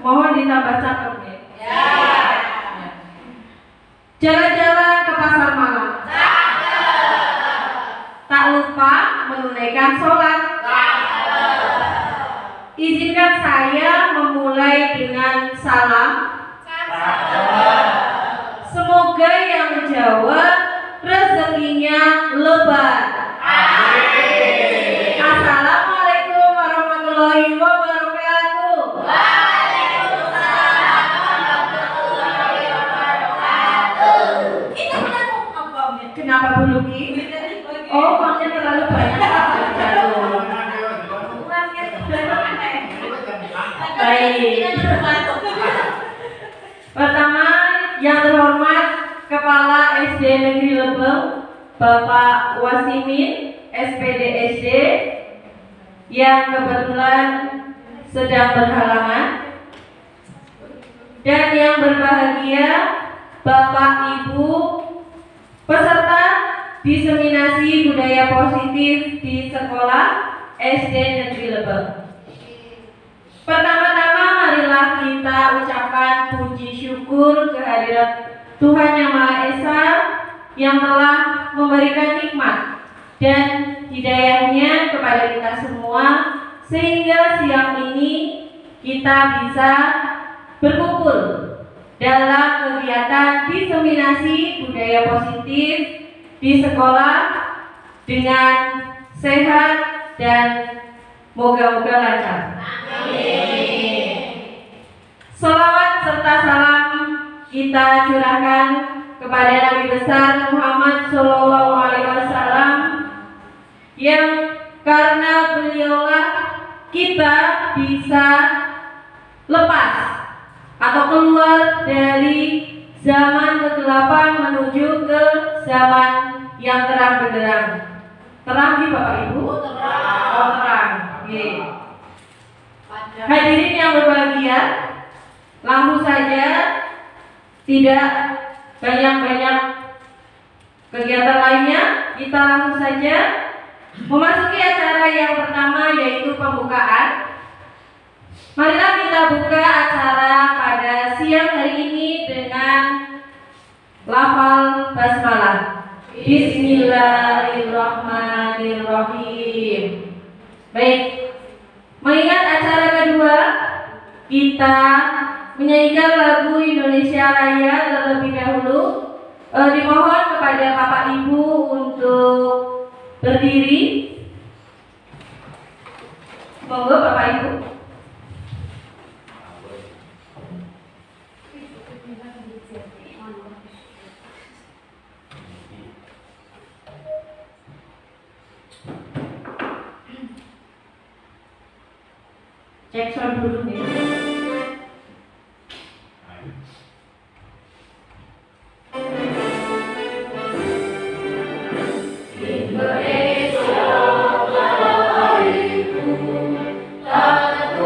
Mohon ditambah catat ya. Jalan-jalan ke pasar malam. Tak lupa menunaikan sholat. Izinkan saya memulai dengan salam. Semoga yang menjawab rezekinya lebat. Assalamualaikum warahmatullahi wabarakatuh. Waalaikumsalam warahmatullahi wabarakatuh. Itu apa? Kenapa buluki? Oh, uangnya terlalu banyak. Baik. Pertama, yang terhormat Kepala SD Negeri Lebeng, Bapak Wasimin, SPD SD, yang kebetulan sedang berhalangan, dan yang berbahagia Bapak Ibu peserta diseminasi budaya positif di sekolah SD Negeri Lebeng. Pertama-tama marilah kita ucapkan puji syukur kehadirat Tuhan Yang Maha Esa yang telah memberikan nikmat dan hidayahnya kepada kita semua, sehingga siang ini kita bisa berkumpul dalam kegiatan diseminasi budaya positif di sekolah dengan sehat dan moga-moga lancar. Amin. Salawat serta salam kita curahkan kepada Nabi besar Muhammad SAW, yang karena beliaulah kita bisa lepas atau keluar dari zaman kegelapan menuju ke zaman yang terang benderang. Terang di Bapak Ibu? Terang. Oh, terang. Oke. Hadirin yang berbahagia, langsung saja, tidak banyak-banyak kegiatan lainnya, kita langsung saja memasuki acara yang pertama, yaitu pembukaan. Marilah kita buka acara pada siang hari ini dengan lafal basmalah. Bismillahirrahmanirrahim. Baik, mengingat acara kedua, kita menyanyikan lagu Indonesia Raya terlebih dahulu. Dimohon kepada Bapak Ibu untuk berdiri. Monggo Bapak Ibu. Cek sound dulu nih. Indonesia, ku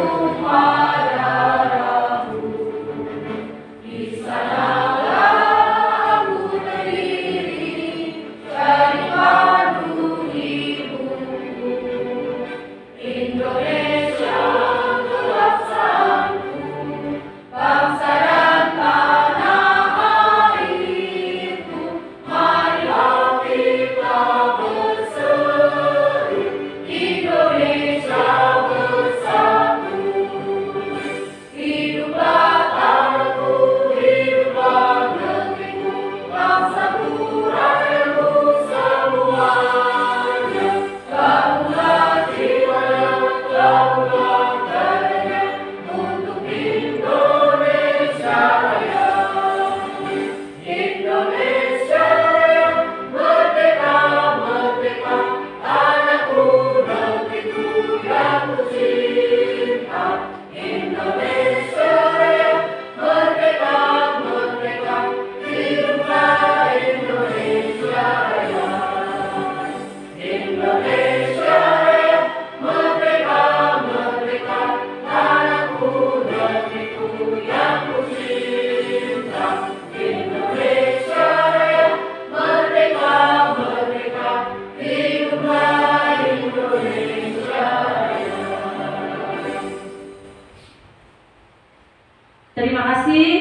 Terima kasih.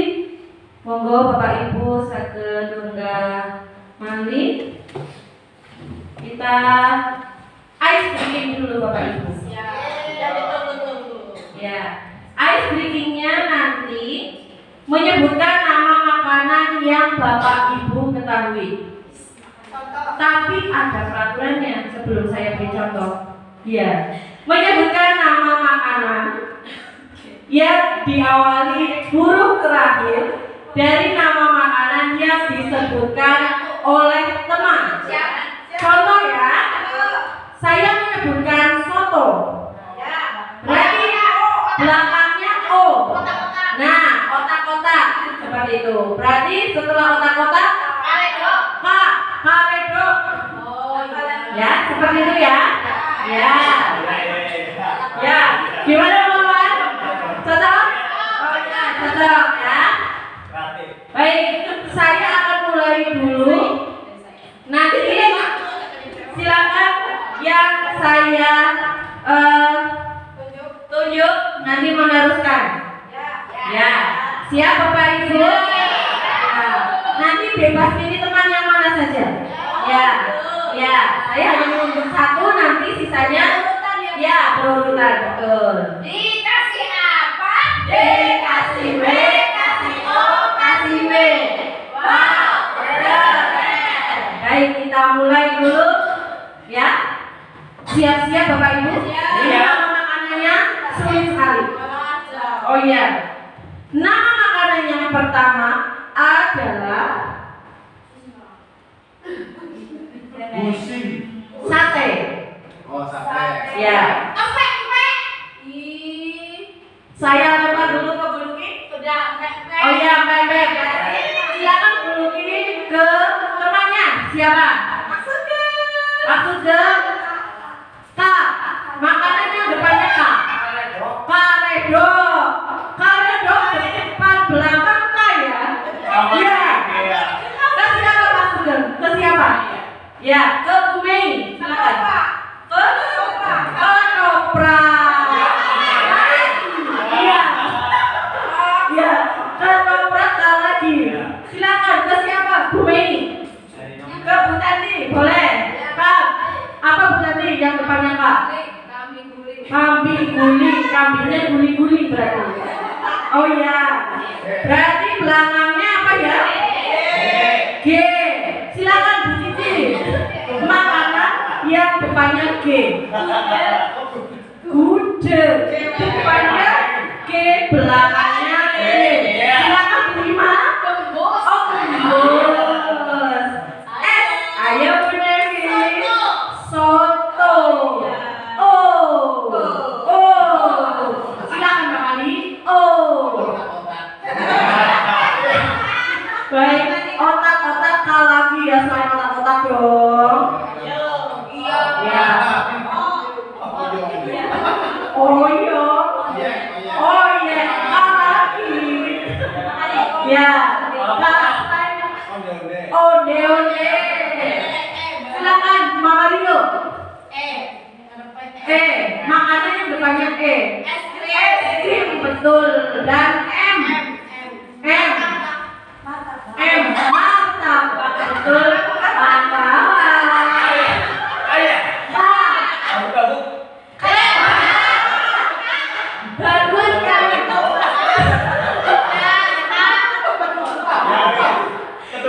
Monggo Bapak Ibu saged lenggah malih. Kita ice breaking dulu Bapak Ibu. Ya, ice breakingnya nanti menyebutkan nama makanan yang Bapak Ibu ketahui. Tapi ada peraturannya sebelum saya beri contoh. Ya, menyebutkan nama makanan yang diawali huruf terakhir dari nama makanan yang disebutkan oleh teman. Contoh ya, saya menyebutkan soto. Berarti belakangnya O. Nah, otak-otak seperti itu. Berarti setelah otak-otak karedok. Ya, seperti itu ya. Ya. Ya, gimana teman-teman? Cocok? Oh ya, cocok ya. Baik, saya akan mulai dulu. Nanti silakan yang saya tunjuk nanti meneruskan. Ya, siap Bapak Ibu? Ya. Nanti bebas pilih teman yang mana saja. Ya, ya. Saya hanya menunjuk satu, nanti sisanya ya berurutan betul. Dikasih apa? Dikasih W, kasih O, kasih W. Wow, keren. Baik, kita mulai dulu ya. Siap-siap Bapak Ibu? Ini nama makanannya sulit sekali. Oh iya. Nama makanan yang pertama adalah sate. Oh, sate. Ya. Saya lempar dulu ke Buluki. Oh iya, baik. Silakan Buluki ke temannya. Siapa? Maksud ke K. Makanannya depannya K. Karedok. Karedok depan belakang K ya. Iya. Ke siapa maksudnya? Ke siapa? Ya, ke Bumi. Silakan. Ke Ketoprak. Iya. Ya, Ketoprak lagi. Silakan ke siapa? Bumi. Ke Bu Tati, boleh. Kak, apa Bu Tati yang depannya Kak? Kambing guling, kambingnya guling-guling berarti. Oh ya, berarti belakangnya apa ya? G. Silakan Bu Cici. Makanan yang depannya G. Gudeg. Depannya G, belakangnya G. Silakan Bu Ima. Oh, gembus. S. Ayo Bu Devi. Soto. Silakan Mbak Ali. Baik, otak-otak lagi ya, selain otak-otak dong. Ya. Oh iya. Oh iya, lagi. Ya. Onde. Silakan Mbak Mario. Makanan yang depannya E. Es krim betul. Dan M. Martabak betul. Bagus kan?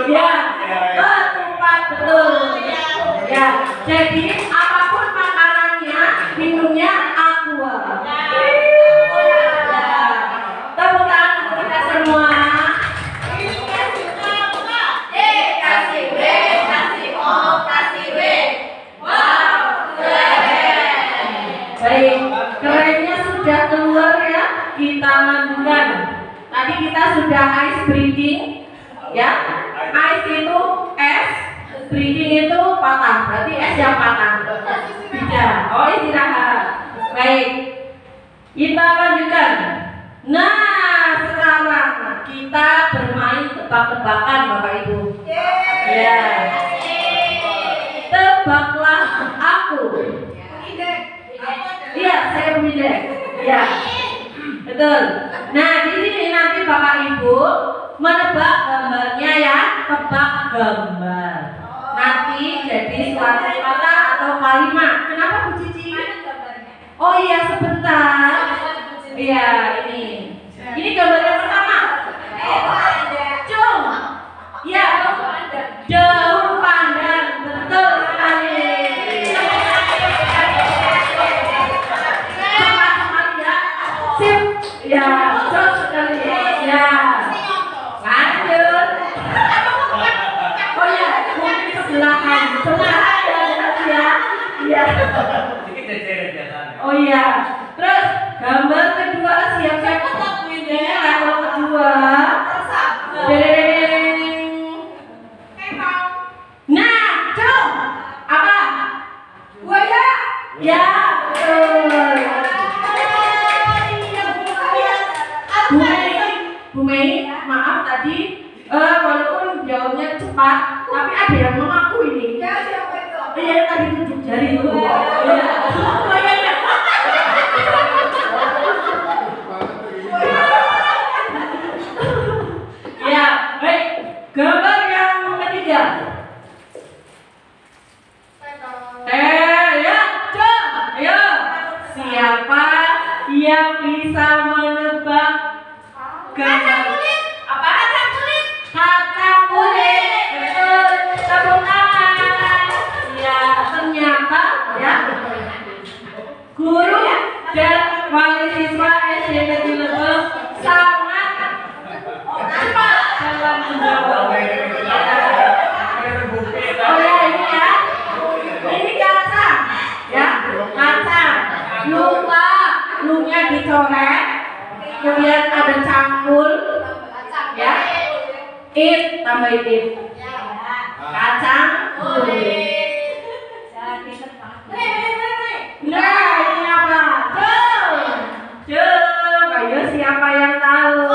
Ya, ketupat betul. Ya, jadi apapun makanannya, minumnya aqua. Tepuk tangan untuk kita semua. Kasih W, kasih O, kasih W. Wow, keren. Baik, kerennya sudah keluar ya. Kita lanjutkan. Tadi kita sudah ice breaking, ya. Ice itu es, breaking itu patah. Berarti es yang patah. Tidak. Oh, istirahat. Baik, kita lanjutkan. Nah, sekarang kita bermain tebak-tebakan Bapak Ibu. Ya. Tebaklah aku. Iya, saya pemilih. Ya. Betul. Nah, di sini nanti Bapak Ibu menebak gambarnya ya, tebak gambar. Nanti jadi suatu kata atau kalimat. Kenapa Bu Cici? Oh iya, sebentar. Iya, ini. Ini gambar yang pertama. Cung. Ya, daun pandan. Betul sekali. Cepat sekali ya. Sip. Ya, cepat sekali. Ya. Lanjut. Oh ya, mungkin sebelahan. Sebelahan ya. Ya. Oh iya. Terus gambar kedua siap-siap. Ini level kedua. Nah, Cung. Apa? Buaya. Ya, betul. Bu Mei, maaf tadi walaupun jawabnya cepat, tapi ada yang mengaku ini. Ya, siapa itu? Iya, tadi tunjuk jari itu. Iya. Ya, baik. Gambar yang ketiga. Ya, Cung. Ayo. Siapa yang bisa menebak gambar? Apa? Kacang kulit. Kacang kulit. Betul. Tepuk tangan. Ya, ternyata ya. Guru dan wali siswa SD Negeri Lebak sangat cepat dalam menjawab. Oh ya, ini ya. Ini kacang. Ya, kacang. Lupa, lunya dicoret. Kemudian ada cangkul. Ya. It tambah it. Kacang kulit. Nah, ini apa? Cung. Ayo siapa yang tahu?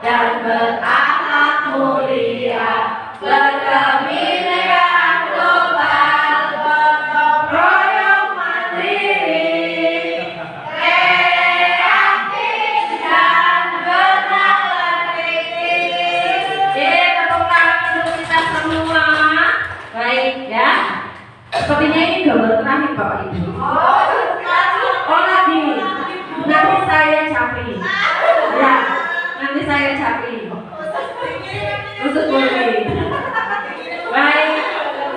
Dan berakhlak mulia, berkebudayaan global, gotong royong mandiri, kreatif dan berkritis. Tepuk tangan untuk kita semua. Baik ya. Sepertinya ini gambar terakhir Bapak Ibu. Oh lagi. Nanti saya capri. Ya. Nanti saya capri. Khusus boleh. Baik,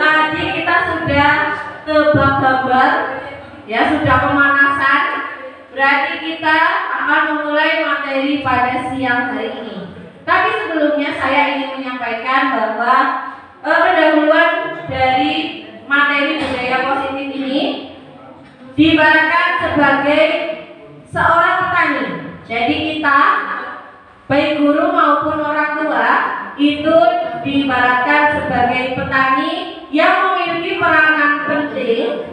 tadi kita sudah tebak gambar, ya sudah pemanasan. Berarti kita akan memulai materi pada siang hari ini. Tapi sebelumnya saya ingin menyampaikan bahwa pendahuluan dari materi budaya positif ini diibaratkan sebagai seorang petani. Jadi kita baik guru maupun orang tua itu diibaratkan sebagai petani yang memiliki peranan penting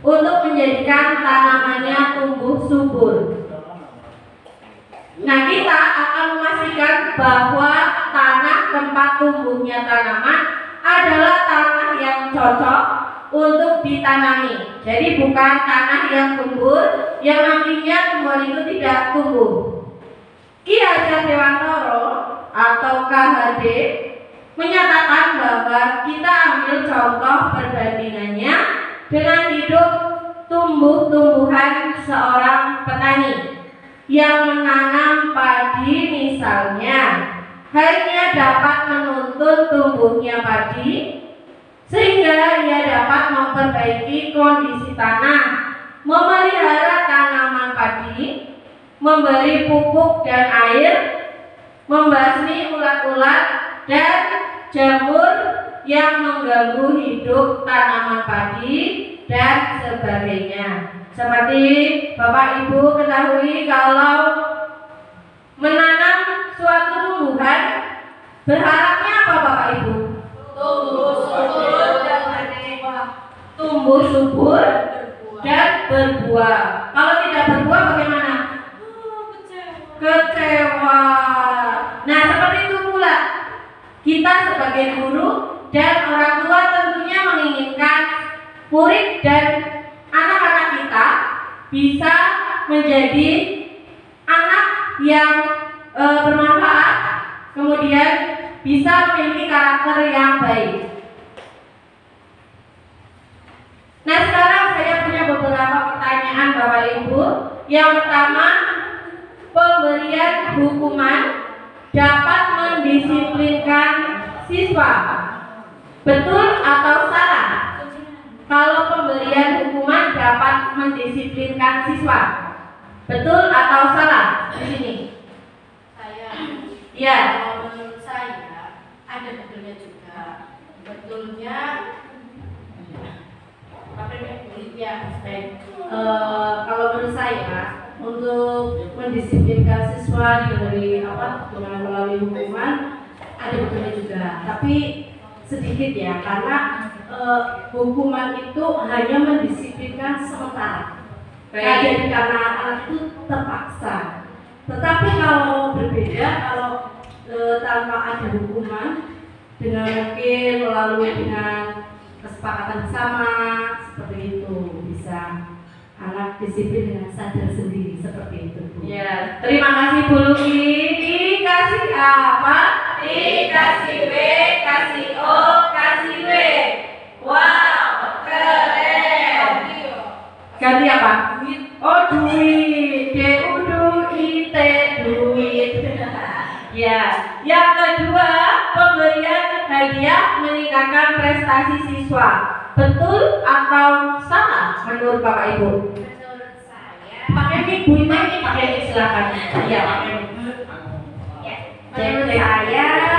untuk menjadikan tanamannya tumbuh subur. Nah, kita akan memastikan bahwa tanah tempat tumbuhnya tanaman adalah tanah yang cocok untuk ditanami. Jadi bukan tanah yang gembur yang nantinya tumbuhan itu tidak tumbuh. Ki Hajar Dewantara atau KHD menyatakan bahwa kita ambil contoh perbandingannya dengan hidup tumbuh-tumbuhan seorang petani yang menanam padi misalnya. Hanya dapat menuntun tumbuhnya padi sehingga ia dapat memperbaiki kondisi tanah, memelihara tanaman padi, memberi pupuk dan air, membasmi ulat-ulat dan jamur yang mengganggu hidup tanaman padi dan sebagainya. Seperti Bapak Ibu ketahui, kalau menanam suatu tumbuhan berharapnya apa Bapak Ibu? Tumbuh subur dan berbuah. Kalau tidak berbuah bagaimana? Kecewa. Nah, seperti itu pula kita sebagai guru dan orang tua tentunya menginginkan murid dan anak-anak kita bisa menjadi anak yang bermanfaat, kemudian bisa memiliki karakter yang baik. Nah, sekarang saya punya beberapa pertanyaan Bapak Ibu. Yang pertama, pemberian hukuman dapat mendisiplinkan siswa. Betul atau salah? Kalau pemberian hukuman dapat mendisiplinkan siswa, betul atau salah? Di sini. Ya. Kalau menurut saya ada betulnya juga. Betulnya ya, baik. Kalau menurut saya untuk mendisiplinkan siswa dengan melalui hukuman ada betulnya juga, tapi sedikit ya, karena hukuman itu hanya mendisiplinkan sementara. Jadi karena anak itu terpaksa. Tetapi kalau berbeda, kalau tanpa ada hukuman, dengan mungkin melalui dengan kesepakatan bersama, seperti itu bisa anak disiplin dengan sadar sendiri, seperti itu, Bu. Ya, terima kasih Bu Luki. Dikasih apa? Dikasih B, kasih O, kasih W. Wow, keren. Ganti apa? Oh, duit. D-U-D-U-I-T, duit. Ya, yang kedua, pemberian hadiah meningkatkan prestasi siswa. Betul atau salah menurut Bapak Ibu? Menurut saya Pakai mic, Bu Ima, ini pakai mic, silakan. Iya, pakai mic. menurut saya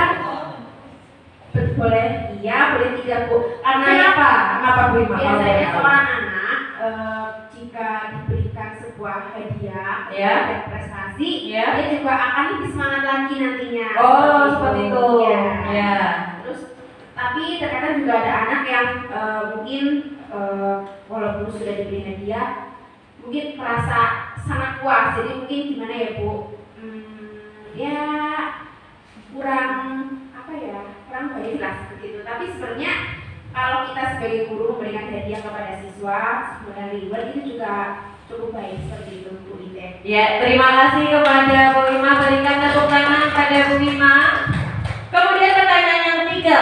Boleh iya, boleh tidak, Bu. Kenapa? Kenapa Bu Ima? biasanya seorang anak jika diberikan sebuah hadiah Ya. dan prestasi, Ya. dia juga akan lebih semangat lagi nantinya. Oh, seperti itu. Ya. Ya. Terus tapi terkadang juga ada anak yang mungkin walaupun sudah diberi hadiah mungkin merasa sangat puas. Jadi mungkin gimana ya, Bu? Ya kurang kurang baik lah seperti itu. Tapi sebenarnya kalau kita sebagai guru memberikan hadiah kepada siswa kemudian reward itu juga cukup baik seperti itu, Bu Ite. Ya, terima kasih kepada Bu Ima. Berikan tepuk tangan pada Bu Ima. Kemudian pertanyaan yang ketiga,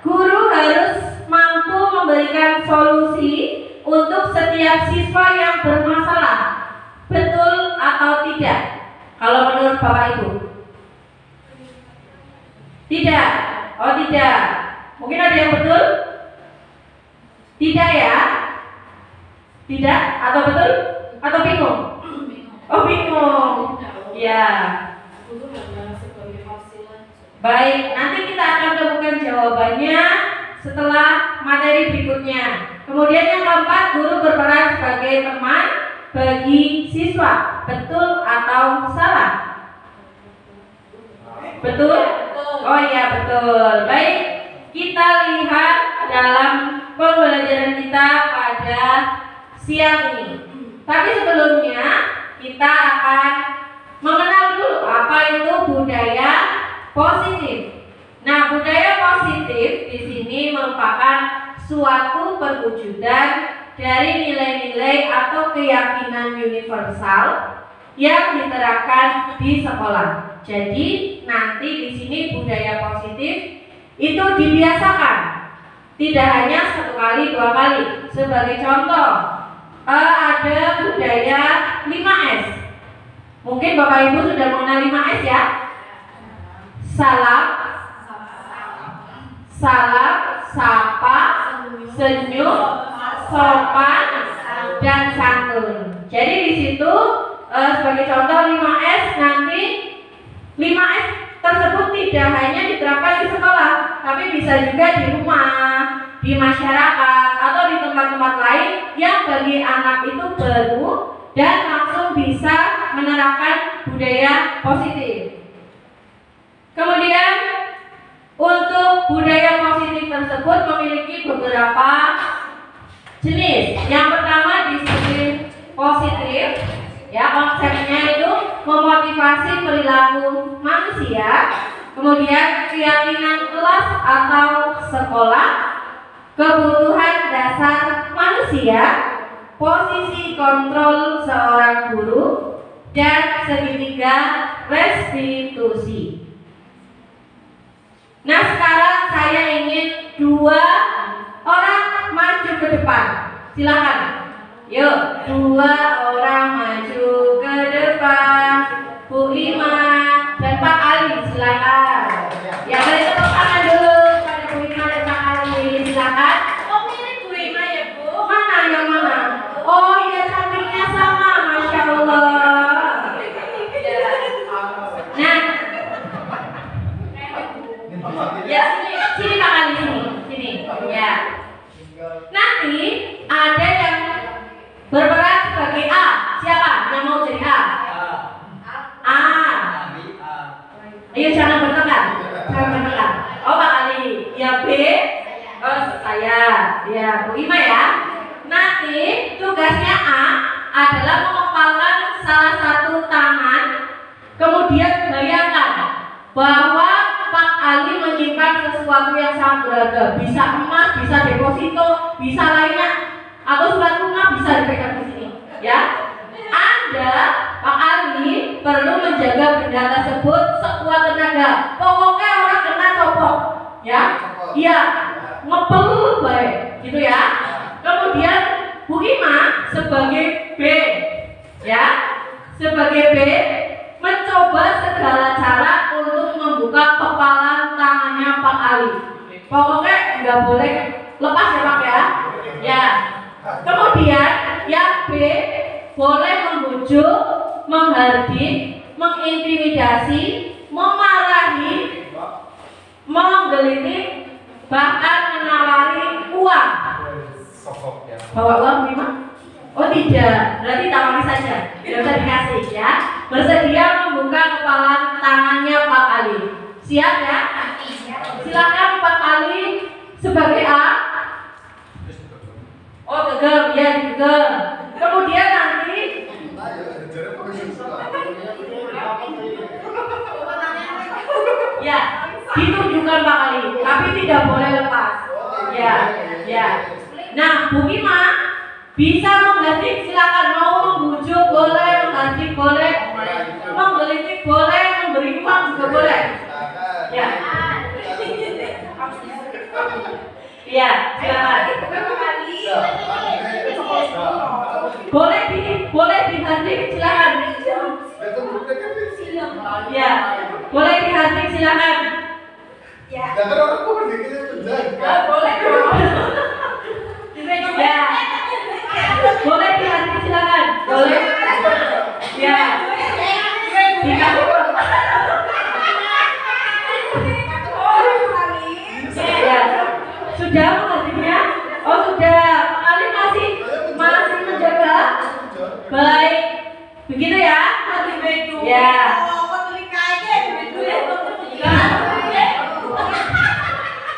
guru harus mampu memberikan solusi untuk setiap siswa yang bermasalah. Betul atau tidak? Kalau menurut Bapak Ibu? Tidak. Oh, tidak. Mungkin ada yang betul? Tidak ya? Tidak? Atau betul? Atau bingung? Oh, bingung. Ya. Baik, nanti kita akan temukan jawabannya setelah materi berikutnya. Kemudian yang keempat, guru berperan sebagai teman bagi siswa. Betul atau salah? Betul? Oh iya, betul. Baik, kita lihat dalam pembelajaran kita pada siang ini. Tapi sebelumnya kita akan mengenal dulu apa itu budaya positif. Nah, budaya positif di sini merupakan suatu perwujudan dari nilai-nilai atau keyakinan universal yang diterapkan di sekolah. Jadi nanti di sini budaya positif itu dibiasakan, tidak hanya satu kali, dua kali. Sebagai contoh, ada budaya 5S. Mungkin Bapak Ibu sudah mengenal 5S ya. Salam, sapa, senyum, sopan, dan santun. Jadi di situ sebagai contoh 5S, nanti 5S tersebut tidak hanya diterapkan di sekolah, tapi bisa juga di rumah, di masyarakat, atau di tempat-tempat lain yang bagi anak itu baru dan langsung bisa menerapkan budaya positif. Kemudian untuk budaya positif tersebut memiliki beberapa jenis. Yang pertama disiplin Ya, konsepnya itu memotivasi perilaku manusia, kemudian keyakinan kelas atau sekolah, kebutuhan dasar manusia, posisi kontrol seorang guru, dan segitiga restitusi. Nah, sekarang saya ingin 2 orang maju ke depan. Silakan. Yuk, 2 orang maju ke depan. Bu Ima dan Pak Ali, silakan. Ya, boleh tepuk tangan dulu pada Bu Ima dan Pak Ali. Silakan. Oh, mirip Bu Ima ya, Bu? Mana yang mana? Oh iya, cantiknya sama, masya Allah. Nah, ya sini Pak Ali, sini. Ya. Nanti ada yang berperan sebagai A. Siapa yang mau jadi A? A. Ayo jangan bertengkar. Oh Pak Ali. Ya B. Oh saya. Ya Bu Ima ya. Nanti tugasnya A adalah mengepalkan salah satu tangan. Kemudian bayangkan bahwa Pak Ali menyimpan sesuatu yang sangat berharga. Bisa emas, bisa deposito, bisa lainnya, atau surat rumah bisa dipegang di sini. Ya, Anda Pak Ali perlu menjaga benda tersebut sekuat tenaga. Pokoknya orang kena copot, ya, iya, ngepel baik, gitu ya. Kemudian Bu Ima sebagai B, ya, sebagai B mencoba segala cara untuk membuka kepalan tangannya Pak Ali. Pokoknya nggak boleh lepas ya Pak ya. Ya. Kemudian yang B boleh membujuk, menghardik, mengintimidasi, memarahi, menggelitik, bahkan menawari uang. Bawa uang Bima? Oh tidak, berarti tawari saja. Tidak usah dikasih ya. Bersedia membuka kepalan tangannya Pak Ali. Siap ya? Silakan Pak Ali sebagai A. Oh gegem, ya gegem. Kemudian nanti ya ditunjukkan Pak Ali, tapi tidak boleh lepas. Ya, ya. Nah Bu Ima bisa menghardik, silakan. Mau membujuk boleh, menghardik boleh, menggelitik boleh, memberi uang juga boleh. Ya. Iya, silakan. Boleh dihardik, silakan. Ya, boleh dihardik, silakan. Ya. Boleh dong. Ya. Boleh dihardik, silakan. Boleh. Ya. Ya. Sudah menghardiknya? Oh sudah. Pak Ali masih menjaga. Baik. Begitu ya? Ya.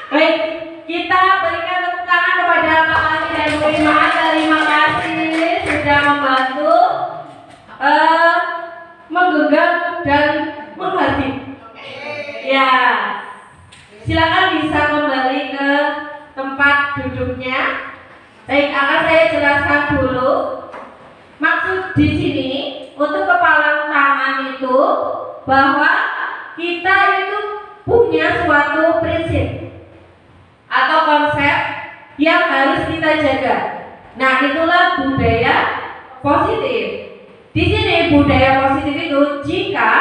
Baik, kita berikan tepuk tangan kepada Pak Ali dan Bu Ima. Terima kasih sudah membantu menggenggam dan menghardik. Ya, silakan bisa kembali ke tempat duduknya. Baik, akan saya jelaskan dulu. Maksud di sini untuk kepalan tangan itu bahwa kita itu punya suatu prinsip atau konsep yang harus kita jaga. Nah, itulah budaya positif. Di sini budaya positif itu jika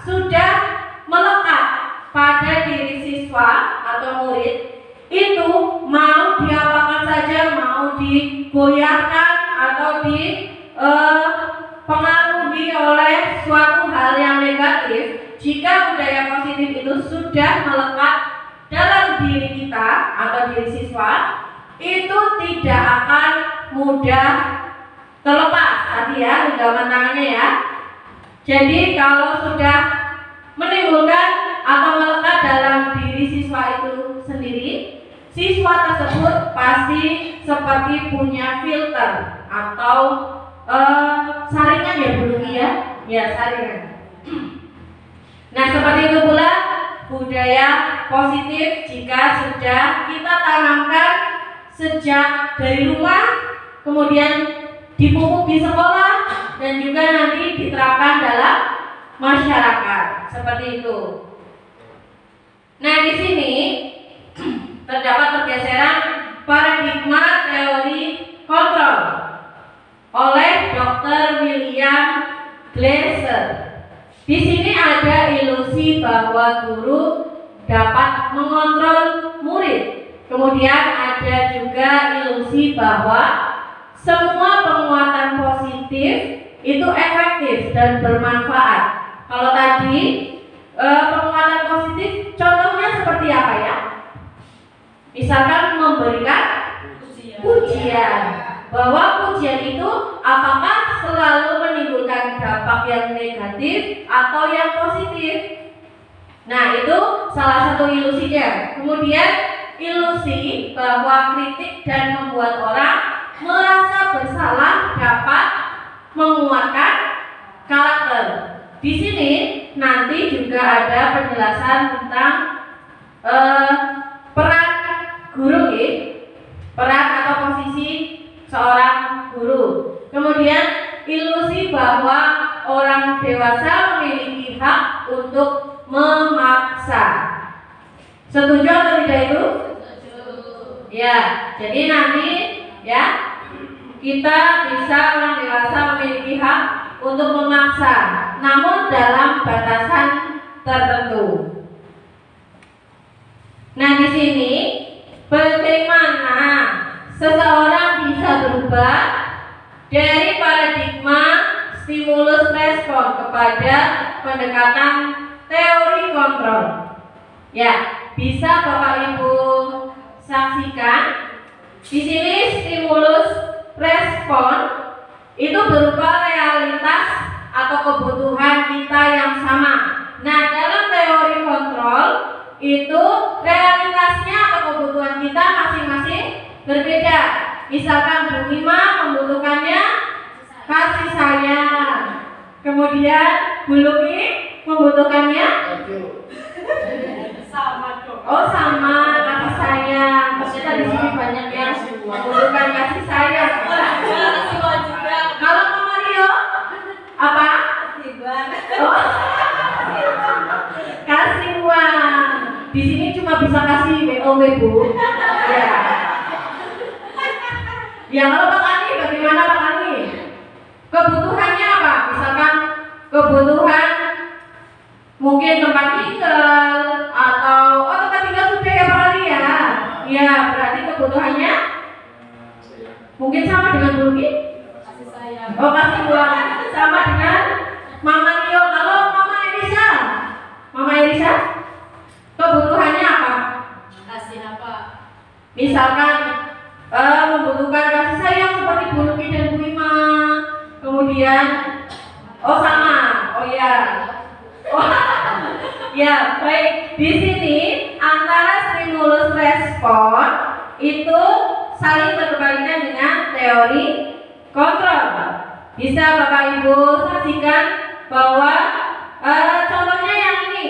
sudah melekat pada diri siswa atau murid, itu mau diapakan saja, mau digoyahkan atau dipengaruhi oleh suatu hal yang negatif, jika budaya positif itu sudah melekat dalam diri kita atau diri siswa, itu tidak akan mudah terlepas tadi ya genggaman tangannya ya. Jadi kalau sudah menimbulkan atau melekat dalam diri siswa itu sendiri, siswa tersebut pasti seperti punya filter atau saringan ya Bu Luki ya? Ya, saringan. Nah, seperti itu pula budaya positif jika sudah kita tanamkan sejak dari rumah, kemudian dipupuk di sekolah, dan juga nanti diterapkan dalam masyarakat. Seperti itu. Nah, di sini terdapat pergeseran paradigma teori kontrol oleh Dr. William Glasser. Di sini ada ilusi bahwa guru dapat mengontrol murid. Kemudian ada juga ilusi bahwa semua penguatan positif itu efektif dan bermanfaat. Kalau tadi penguatan positif contohnya seperti apa ya? Misalkan memberikan pujian. Bahwa pujian itu apakah selalu menimbulkan dampak yang negatif atau yang positif? Nah, itu salah satu ilusinya. Kemudian ilusi bahwa kritik dan membuat orang merasa bersalah dapat menguatkan karakter. Di sini nanti juga ada penjelasan tentang peran guru, peran atau posisi seorang guru. Kemudian ilusi bahwa orang dewasa memiliki hak untuk memaksa. Setuju atau tidak itu? Ya, jadi nanti ya kita bisa orang dewasa memiliki hak untuk memaksa, namun dalam batasan tertentu. Nah, di sini bagaimana seseorang bisa berubah dari paradigma stimulus respon kepada pendekatan teori kontrol. Ya, bisa Bapak Ibu saksikan. Di sini stimulus respon itu berupa realitas atau kebutuhan kita yang sama. Nah, dalam teori kontrol itu realitasnya atau kebutuhan kita masing-masing berbeda. Misalkan Bu Mima membutuhkannya kasih sayang, kemudian Bu Luki membutuhkannya Sama dong. oh sama kasih sayang. Ternyata di sini banyak yang membutuhkan kasih sayang. Kalau Mama Rio apa? Oh, kasih uang. Di sini cuma bisa kasih WOW Bu. Ya. Ya, kalau Pak Ani bagaimana Pak Ani? Kebutuhannya apa? Misalkan kebutuhan mungkin tempat tinggal atau tempat tinggal sudah ya Pak Ani ya. Ya, berarti kebutuhannya mungkin sama dengan Bu Luki? Kasih sayang. Oh, kasih uang. Sama dengan Mama Rio. Kalau Mama Elisa? Mama Elisa? Kebutuhannya apa? Kasih apa? Misalkan membutuhkan kasih sayang seperti Bu Luki dan Bu Ima. Kemudian sama. Oh ya. Oh, ya, baik. Di sini antara stimulus respon itu saling berkaitan dengan teori kontrol. Bisa Bapak Ibu saksikan bahwa contohnya yang ini.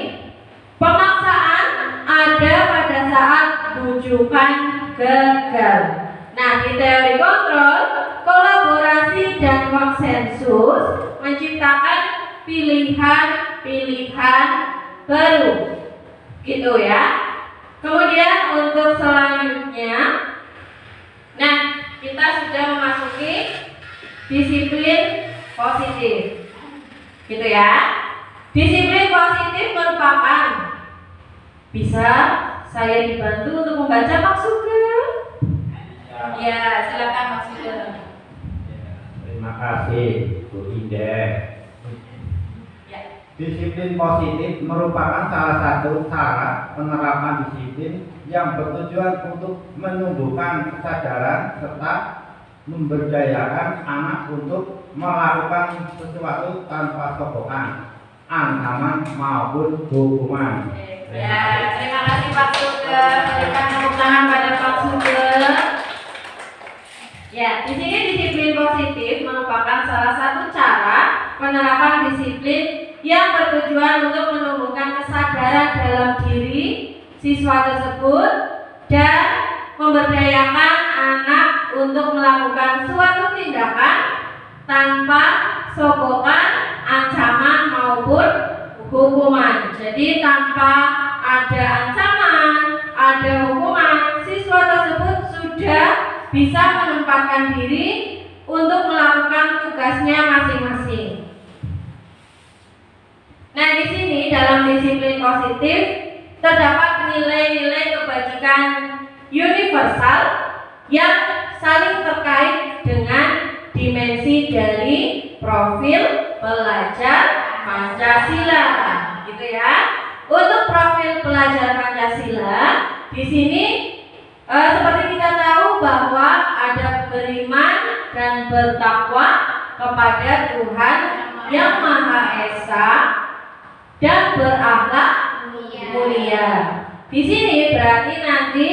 Pemaksaan ada pada saat bujukan gagal. Nah, di teori kontrol, kolaborasi dan konsensus menciptakan pilihan-pilihan baru. Gitu ya. Kemudian untuk selanjutnya, nah, kita sudah memasuki disiplin positif. Gitu ya. Disiplin positif merupakan bisa saya dibantu untuk membaca Pak Sugeng? Ya, silakan Pak Sugeng. Terima kasih Bu Indek. Ya. Disiplin positif merupakan salah satu cara penerapan disiplin yang bertujuan untuk menumbuhkan kesadaran serta memberdayakan anak untuk melakukan sesuatu tanpa sokongan, ancaman maupun hukuman. Ya, terima kasih Pak Sugeng. Berikan tepuk tangan pada Pak Sugeng. Ya, di sini disiplin positif merupakan merupakan salah satu cara penerapan disiplin yang bertujuan untuk menumbuhkan kesadaran dalam diri siswa tersebut dan memberdayakan anak untuk melakukan suatu tindakan tanpa sogokan, ancaman maupun hukuman. Jadi tanpa ada ancaman, ada hukuman, siswa tersebut sudah bisa menempatkan diri untuk melakukan tugasnya masing-masing. Nah, di sini dalam disiplin positif terdapat nilai-nilai kebajikan universal yang saling terkait dengan dimensi dari profil pelajar Pancasila, gitu ya. Untuk profil pelajar Pancasila, di sini seperti kita tahu bahwa ada beriman dan bertakwa kepada Tuhan Yang Maha Esa dan berakhlak mulia. Di sini berarti nanti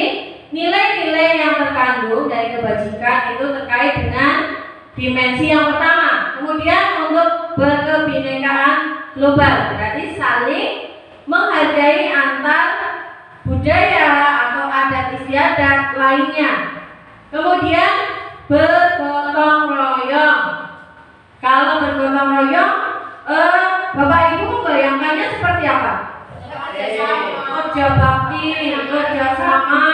nilai-nilai yang terkandung dari kebajikan itu terkait dengan dimensi yang pertama. Kemudian untuk berkebinekaan global, berarti saling menghargai antar budaya atau adat istiadat lainnya. Kemudian bergotong royong. Kalau bergotong royong, Bapak Ibu membayangkannya seperti apa? Kerja bakti, kerja sama.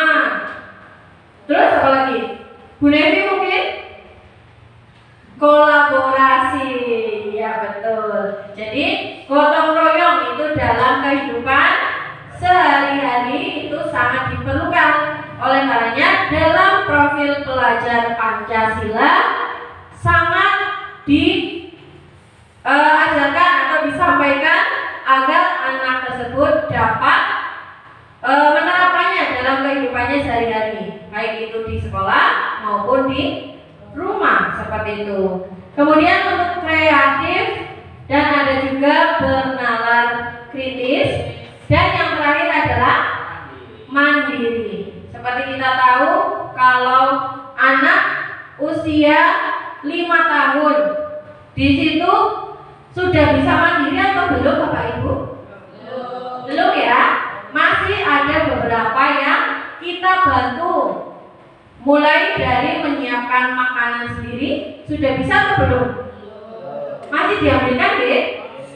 Terus apa lagi? Bu Nevi mungkin? Kolaborasi, ya betul. Jadi gotong royong itu dalam kehidupan sehari-hari itu sangat diperlukan. Oleh karenanya dalam profil pelajar Pancasila sangat diajarkan atau disampaikan agar anak tersebut dapat menerapkannya dalam kehidupannya sehari-hari, baik itu di sekolah maupun di rumah, seperti itu. Kemudian untuk kreatif dan ada juga bernalar kritis, dan yang terakhir adalah mandiri. Seperti kita tahu kalau anak usia 5 tahun di situ sudah bisa mandiri atau belum Bapak Ibu? Belum ya? Masih ada beberapa yang kita bantu. Mulai dari menyiapkan makanan sendiri, sudah bisa atau belum? Masih diambilkan deh?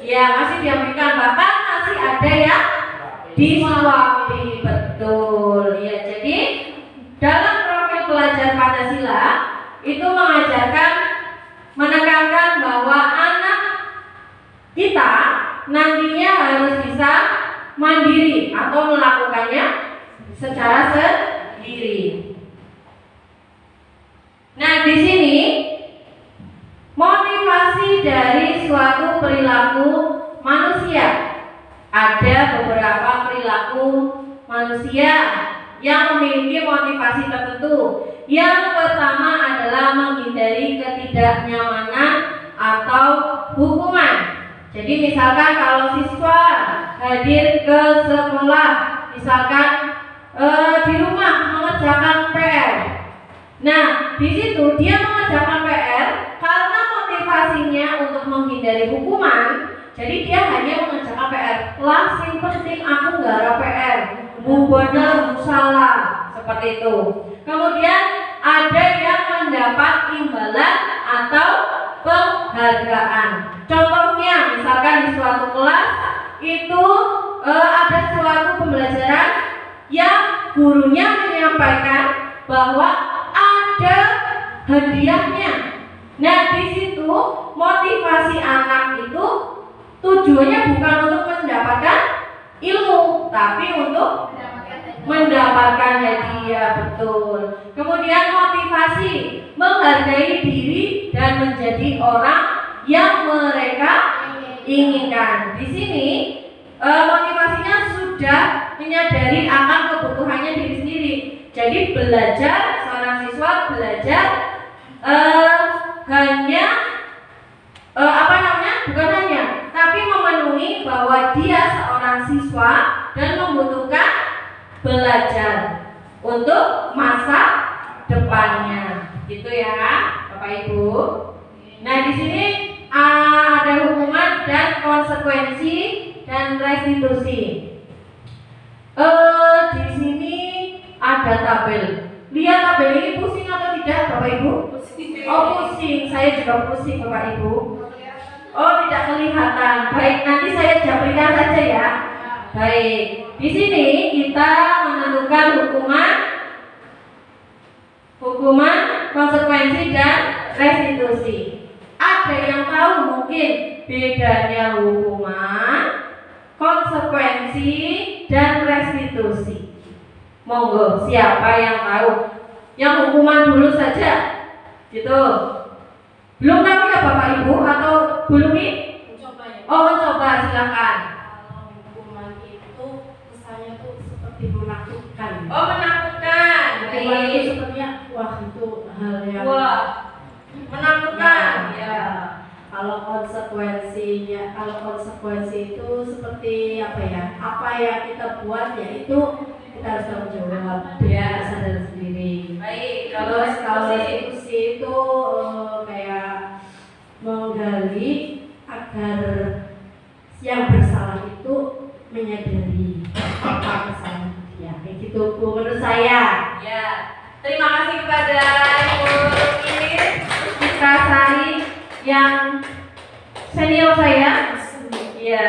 Ya, masih diambilkan. Bahkan masih ada yang disuapi, betul. Ya, jadi dalam profil pelajar Pancasila itu mengajarkan, menekankan bahwa anak kita nantinya harus bisa mandiri atau melakukannya secara sendiri. Nah, di sini motivasi dari suatu perilaku manusia. Ada beberapa perilaku manusia yang memiliki motivasi tertentu. Yang pertama adalah menghindari ketidaknyamanan atau hukuman. Jadi misalkan kalau siswa hadir ke sekolah, misalkan di rumah mengerjakan PR. Nah, di situ dia mengerjakan PR karena motivasinya untuk menghindari hukuman. Jadi dia hanya mengerjakan PR. Langsung penting aku nggarap PR. Bu bener, bu salah, seperti itu. Kemudian ada yang mendapat imbalan atau penghargaan. Contohnya, misalkan di suatu kelas itu ada suatu pembelajaran yang gurunya menyampaikan bahwa ada hadiahnya. Nah, di situ motivasi anak itu tujuannya bukan untuk mendapatkan ilmu, tapi untuk mendapatkan hadiah, betul. Kemudian motivasi menghargai diri dan menjadi orang yang mereka inginkan. Di sini motivasinya sudah menyadari akan kebutuhannya diri sendiri. Jadi belajar, seorang siswa belajar hanya bukan hanya, tapi memenuhi bahwa dia seorang siswa dan membutuhkan belajar untuk masa depannya, gitu ya Bapak Ibu. Nah, di sini ada hukuman dan konsekuensi dan restitusi. Di sini ada tabel. Lihat tabel ini pusing atau tidak, Bapak Ibu? Pusing. Oh, pusing. Saya juga pusing, Bapak Ibu. Oh, tidak kelihatan. Baik, nanti saya jabarkan saja ya. Baik. Di sini kita menentukan hukuman, konsekuensi dan restitusi. Ada yang tahu mungkin bedanya hukuman, konsekuensi dan restitusi? Monggo, siapa yang tahu? Yang hukuman dulu saja, gitu. Belum tahu ya Bapak Ibu atau belum nih? Mencoba ya. Oh, mencoba, silakan. Kalau hukuman itu kesannya tuh seperti menakutkan. Oh, menakutkan. Hukuman itu sepertinya wah itu hal yang Menakutkan. Ya. Kalau konsekuensi itu seperti apa ya? Apa yang kita buat ya itu kita harus tanggung jawab. Ya. Sadar sendiri. Baik, Kalau restitusi. restitusi itu kayak menggali agar yang bersalah itu menyadari apa kesalahan dia. Kayak gitu Bu, menurut saya. Ya. Terima kasih kepada Ibu Citra Sari yang senior saya. Ya,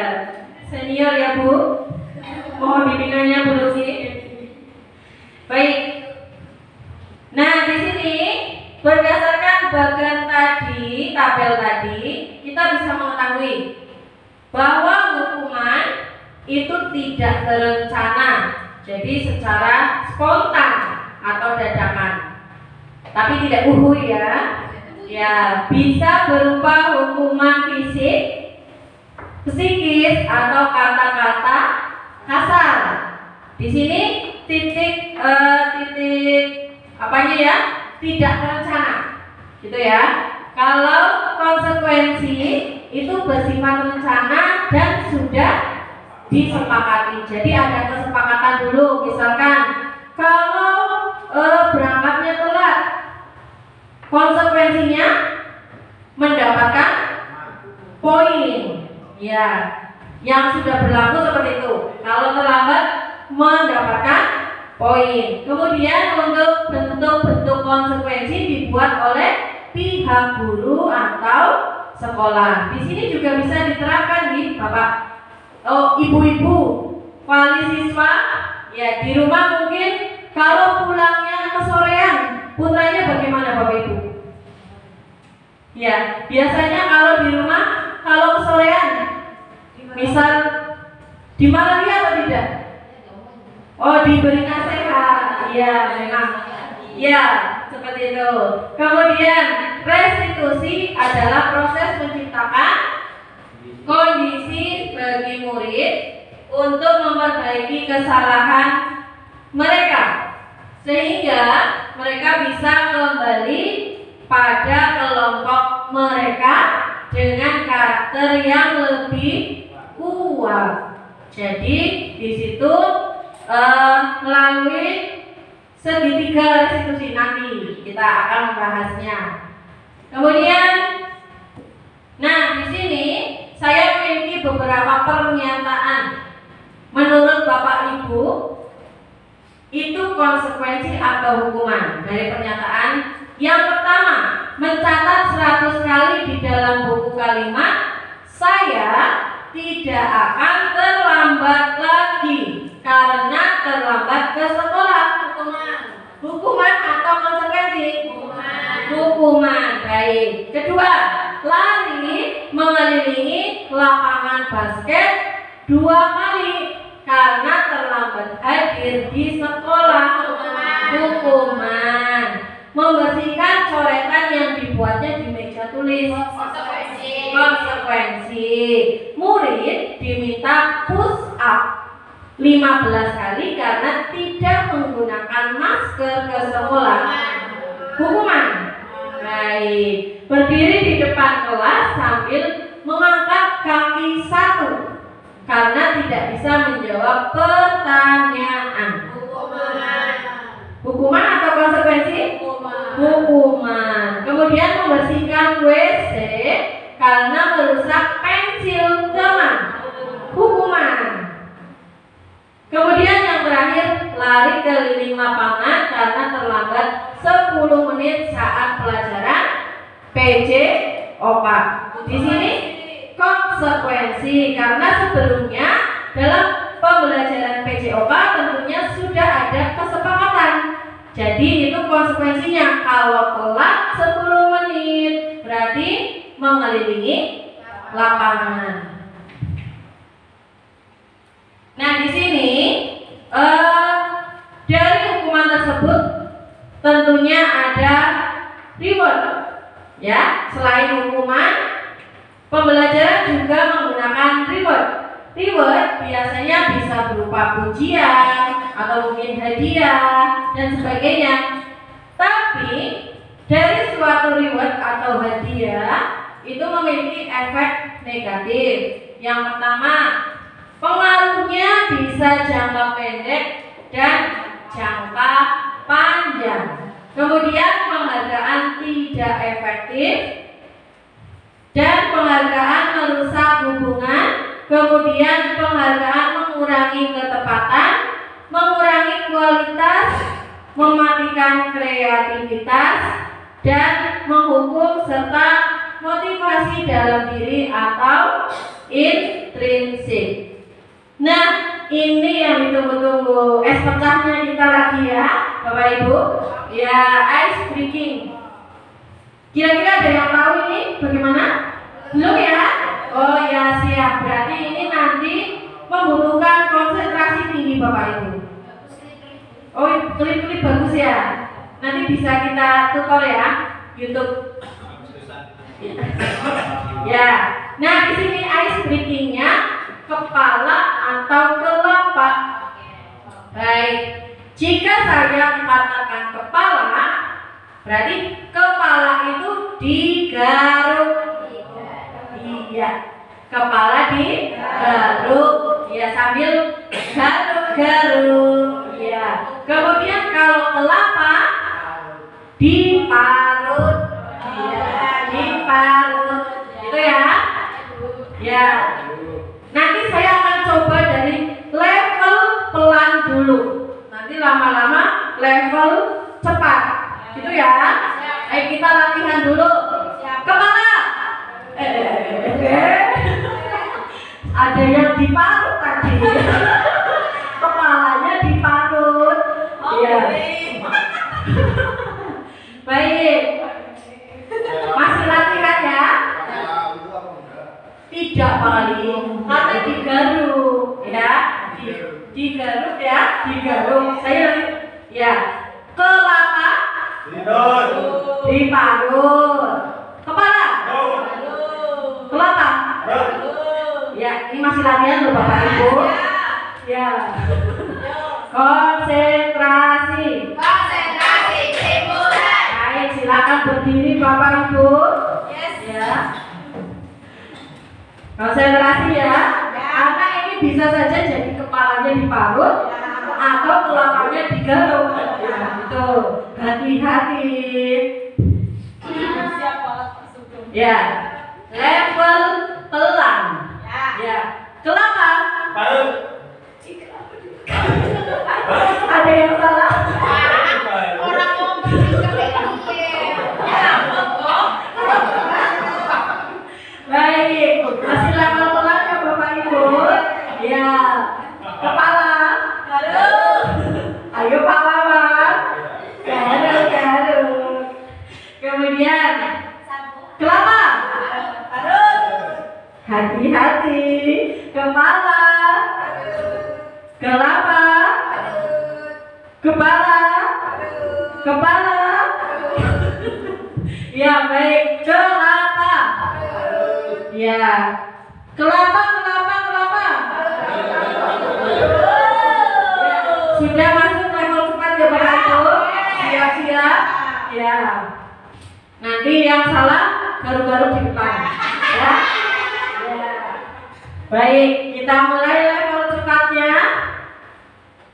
senior ya Bu. Mohon bimbingannya Bu Lucy. Baik. Nah, di sini berdasarkan bagian tadi, tabel tadi, kita bisa mengetahui bahwa hukuman itu tidak terencana, jadi secara spontan atau dadakan. Tapi tidak ya. Ya, bisa berupa hukuman fisik, psikis atau kata-kata kasar. Di sini titik apanya ya? Tidak terencana. Gitu ya. Kalau konsekuensi itu bersifat rencana dan sudah disepakati. Jadi ada kesepakatan dulu. Misalkan kalau berangkatnya telat, konsekuensinya mendapatkan poin. Ya, yang sudah berlaku seperti itu. Kalau terlambat mendapatkan poin. Kemudian untuk bentuk-bentuk konsekuensi dibuat oleh pihak guru atau sekolah. Di sini juga bisa diterapkan nih, Bapak. Oh, ibu-ibu, wali siswa, ya di rumah mungkin kalau pulangnya kesorean, putranya bagaimana Bapak Ibu? Ya, biasanya kalau di rumah kalau kesorean, misal dimarahi atau tidak? Oh, diberi nasihat. Ya, memang. Ya, seperti itu. Kemudian restitusi adalah proses menciptakan kondisi bagi murid untuk memperbaiki kesalahan mereka sehingga mereka bisa kembali pada kelompok mereka dengan karakter yang lebih kuat. Jadi di situ melalui segitiga restitusi nanti kita akan membahasnya. Kemudian, nah di sini saya memiliki beberapa pernyataan. Menurut Bapak Ibu, itu konsekuensi atau hukuman dari pernyataan. Yang pertama, mencatat 100 kali di dalam buku kalimat, saya tidak akan terlambat lagi karena terlambat ke sekolah. Hukuman atau konsekuensi? Hukuman. Baik. Kedua, lari mengelilingi lapangan basket 2 kali karena terlambat hadir di sekolah. Hukuman. Membersihkan coretan yang dibuatnya di meja tulis. Konsekuensi. Murid diminta push up 15 kali karena tidak menggunakan masker ke sekolah. Hukuman. Baik. Berdiri di depan kelas sambil mengangkat kaki 1 karena tidak bisa menjawab pertanyaan. Hukuman atau konsekuensi? Hukuman. Kemudian membersihkan WC karena merusak pensil teman. Hukuman. Kemudian yang terakhir, lari keliling lapangan karena terlambat 10 menit saat pelajaran PJ OPA. Di sini konsekuensi karena sebelumnya dalam pembelajaran PJ OPA tentunya sudah ada kesepakatan. Jadi itu konsekuensinya, kalau telat 10 menit berarti mengelilingi lapangan. Nah, di sini dari hukuman tersebut tentunya ada reward. Ya, selain hukuman, pembelajaran juga menggunakan reward. Reward biasanya bisa berupa pujian atau mungkin hadiah dan sebagainya. Tapi dari suatu reward atau hadiah itu memiliki efek negatif. Yang pertama, pengaruhnya bisa jangka pendek dan jangka panjang. Kemudian penghargaan tidak efektif dan penghargaan merusak hubungan. Kemudian penghargaan mengurangi ketepatan, mengurangi kualitas, mematikan kreativitas, dan menghukum serta motivasi dalam diri atau intrinsik. Nah, ini yang ditunggu-tunggu. Es pecahnya kita lagi ya, Bapak Ibu. Ya, ice breaking. Kira-kira ada yang tahu ini bagaimana? Belum ya? Oh ya, siap. Berarti ini nanti membutuhkan konsentrasi tinggi Bapak Ibu. Oh, klip-klip bagus ya. Nanti bisa kita tutor ya, YouTube. Ya. Nah, di sini ice breakingnya kepala atau kelopak. Baik. Jika saya katakan kepala, berarti kepala itu digaruk. Iya. Kepala digaruk. Ya, sambil garuk-garuk. Ya. Kemudian kalau kelapa diparut. Ya, diparut. Itu ya. Ya. Nanti saya akan coba dari level pelan dulu. Nanti lama-lama level cepat. Gitu ya. Ayo kita latihan dulu. Kepala. Ada yang diparut tadi. Kepalanya diparut. Iya. Baik. Masih latihan ya? Tidak paling, karena digaruk ya, digaruk ya, digaruk. Saya ya, kelapa diparut, kepala kelapa. Ya, ini masih latihan loh Bapak Ibu. Ya, konsentrasi. Baik, silakan berdiri Bapak Ibu. Ya. Konsentrasi ya. Karena ini bisa saja jadi kepalanya diparut atau kelapanya digaruk. Ya, itu hati-hati. Ya, level pelan. Ya, kelapa. Ada yang salah? Orang ngomong Baik, masih level pelan ya Bapak Ibu. Ya, kepala. Ayo pahlawan. Garuk. Kemudian kelapa. Hati-hati. Kepala. Kelapa. Kepala. Ya, baik. Kelapa. Ya. Kelapa. Sudah masuk level cepat ya Bapak Ibu. Siap-siap. Ya. Nanti yang salah garuk-garuk di depan. Ya. Baik, kita mulai level cepatnya.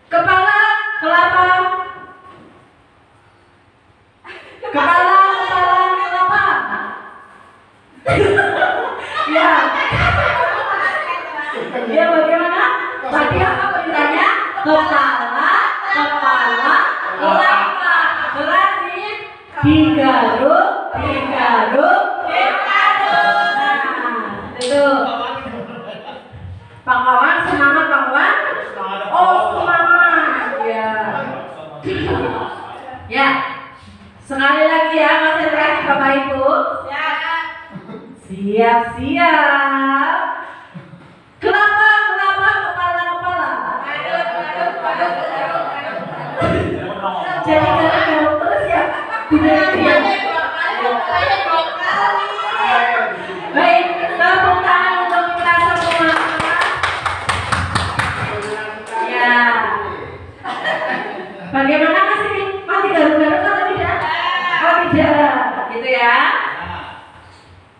Kepala, kelapa, Kepala apa? Ya. Ya bagaimana? Tadi apa perintahnya? Kepala apa? Berarti digaruk. Nah, itu. Pak Kawan, semangat Pak Kawan. Oh, semangat. Ya. Ya. Sekali lagi ya, konsentrasi Bapak Ibu. Siap. Kelapa, kepala. Jadi garuk terus ya. Baik, tepuk tangan untuk kita semua. Ya. Bagaimana masih garuk-garuk atau tidak? Oh tidak, gitu ya.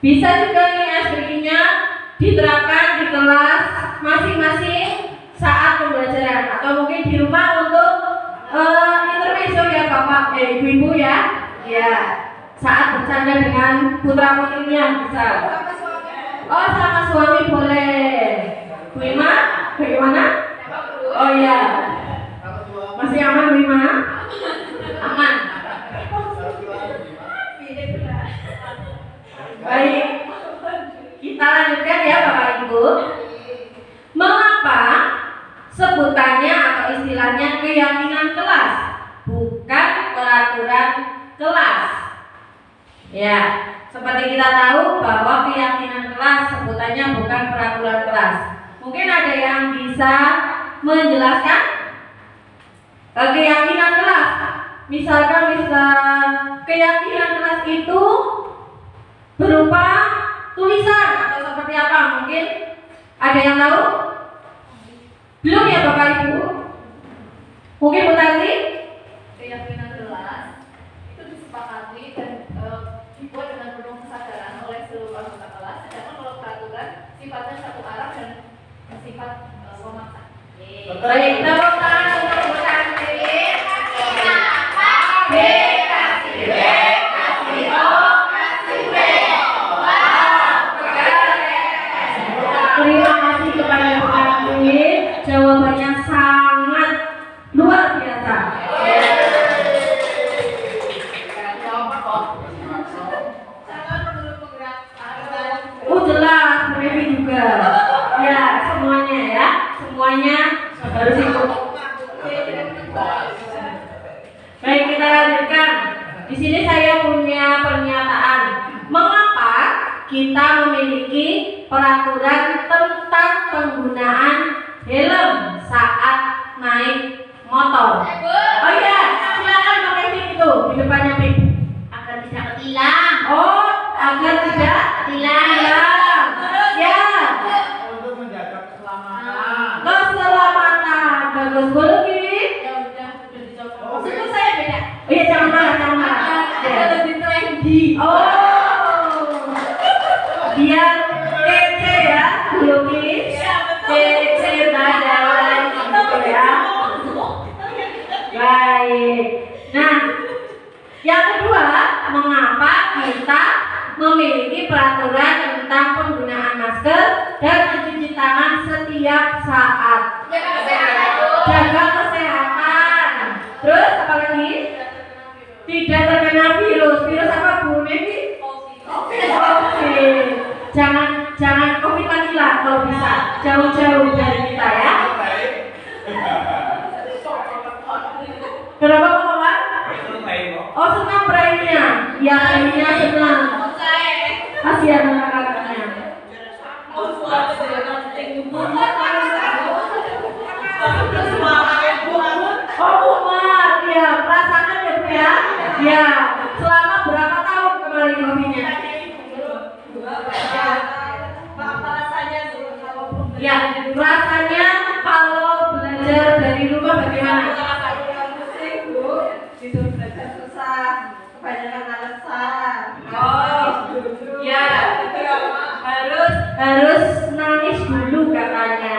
Bisa juga nih SPG-nya diterapkan di kelas masing-masing saat pembelajaran atau mungkin di rumah untuk intermezzo ya Bapak, Ibu-ibu ya. Ya, saat bercanda dengan putra putrinya bisa. Oh sama suami boleh. Bu Ima, bagaimana? Oh ya, masih aman Bu Ima? Aman. Baik, kita lanjutkan ya Bapak Ibu. Mengapa sebutannya atau istilahnya keyakinan kelas, bukan peraturan kelas? Ya, seperti kita tahu bahwa keyakinan kelas sebutannya bukan peraturan kelas. Mungkin ada yang bisa menjelaskan keyakinan kelas. Misalkan keyakinan kelas itu berupa tulisan atau seperti apa? Mungkin ada yang tahu? Belum ya Bapak Ibu? Mungkin Bu Tanti? Keyakinan kelas itu disepakati dan dibuat dengan penuh kesadaran oleh seluruh anggota kelas. Sedangkan kalau peraturan sifatnya satu arah dan sifat memaksa. Baik, tepuk tangan untuk Bu Tanti. B kasih B kasih O kasih B. Terima kasih kepada Bu Tanti. Jawabannya sangat luar biasa. Oh jelas, Revi juga. Ya semuanya ya, semuanya harus ikut. Baik, kita lanjutkan. Di sini saya punya pernyataan. Mengapa kita memiliki peraturan tentang penggunaan helm saat naik motor? Oh iya, silakan pakai pin itu di depannya pin. Agar tidak ketilang. Oh, agar tidak Ketilang. Ya, Untuk menjaga keselamatan. keselamatan. Bagus boleh Kiri. Udah dijawab. Maksudku saya beda. Oh iya, jangan marah. Ya. Lebih trendy. Oh, biar kece ya, lukis, kece badan, gitu ya. Baik. Nah, yang kedua, mengapa kita memiliki peraturan tentang penggunaan masker dan mencuci tangan setiap saat? Jaga kesehatan. Terus apa lagi? Tidak terkena virus. Virus apa Bu Nevi? Oke. Jangan COVID lagi lah kalau bisa. Jauh-jauh dari kita ya. Kenapa kawan? Oh senang prainya. Ya prainya senang. Kasihan anak-anaknya. Oh Umar, ya merasakan ya Bu ya. Ya, selama berapa tahun kemarin COVID-nya? Ya, rasanya kalau belajar dari rumah bagaimana? Oh, ya harus nangis dulu katanya.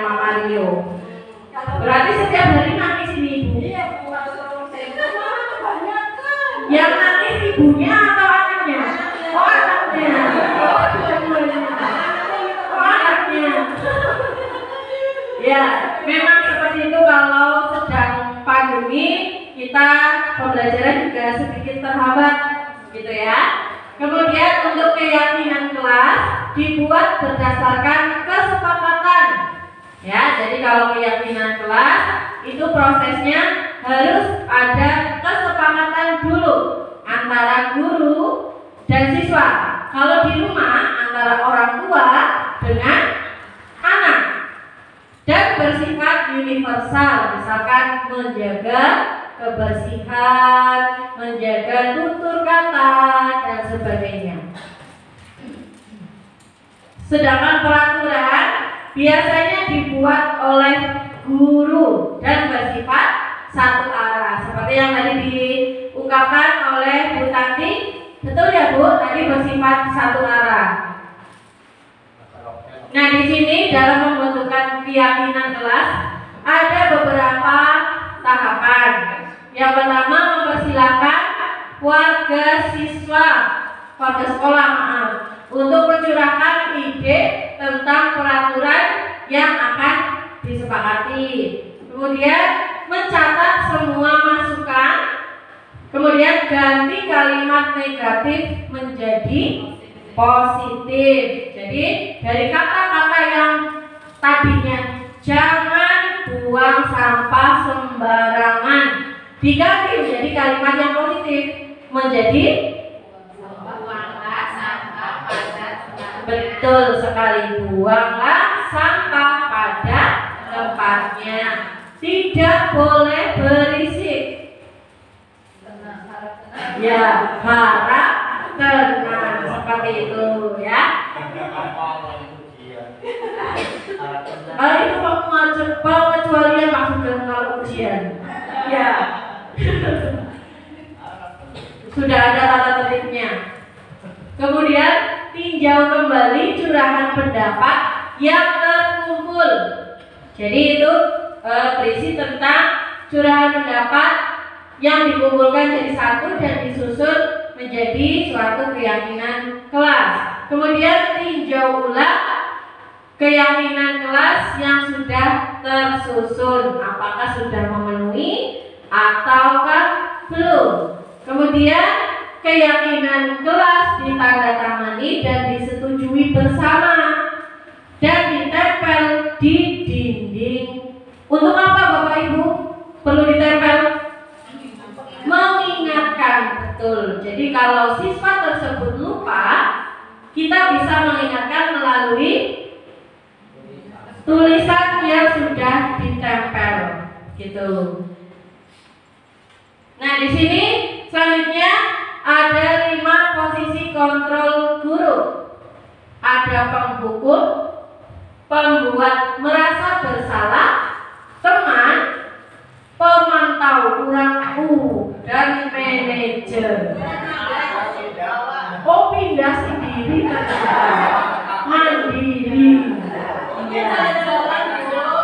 ibunya atau anaknya? Oh anaknya. Oh anaknya. Ya, memang seperti itu kalau sedang pandemi kita pembelajaran juga sedikit terhambat, gitu ya. Kemudian untuk keyakinan kelas dibuat berdasarkan kesepakatan. Ya, jadi kalau keyakinan kelas itu prosesnya harus ada kesepakatan dulu antara guru dan siswa. Kalau di rumah antara orang tua dengan anak dan bersifat universal, misalkan menjaga kebersihan, menjaga tutur kata dan sebagainya. Sedangkan peraturan biasanya dibuat oleh guru dan bersifat satu arah, seperti yang tadi diungkapkan oleh Bu Tanti. Betul ya Bu, tadi bersifat satu arah. Nah, di sini dalam membentukkan keyakinan kelas ada beberapa tahapan. Yang pertama, mempersilahkan warga sekolah untuk mencurahkan ide tentang peraturan yang akan disepakati. Kemudian mencatat semua masukan. Kemudian ganti kalimat negatif menjadi positif. Jadi dari kata-kata yang tadinya jangan buang sampah sembarangan diganti menjadi kalimat yang positif menjadi buanglah sampah pada tempatnya. betul sekali, buanglah sampah pada tempatnya, tidak boleh berisik. Ya, harap tenang seperti itu ya. Itu pengecualian maksudnya kalau ujian. Ya. Sudah ada tata tertibnya. Kemudian tinjau kembali curahan pendapat yang terkumpul. Jadi itu berisi tentang curahan pendapat yang dikumpulkan jadi satu dan disusun menjadi suatu keyakinan kelas. Kemudian tinjau ulang keyakinan kelas yang sudah tersusun, apakah sudah memenuhi ataukah belum. Kemudian keyakinan kelas ditandatangani dan disetujui bersama dan ditempel di dinding. Untuk apa Bapak Ibu perlu ditempel? Mengingatkan, betul. Jadi kalau siswa tersebut lupa, kita bisa mengingatkan melalui tulisan yang sudah ditempel, gitu. Nah, di sini selanjutnya ada 5 posisi kontrol guru. Ada penghukum, pembuat merasa bersalah, teman, pemantau kurang dan manajer. Oh, pindah sendiri ternyata. Mandiri.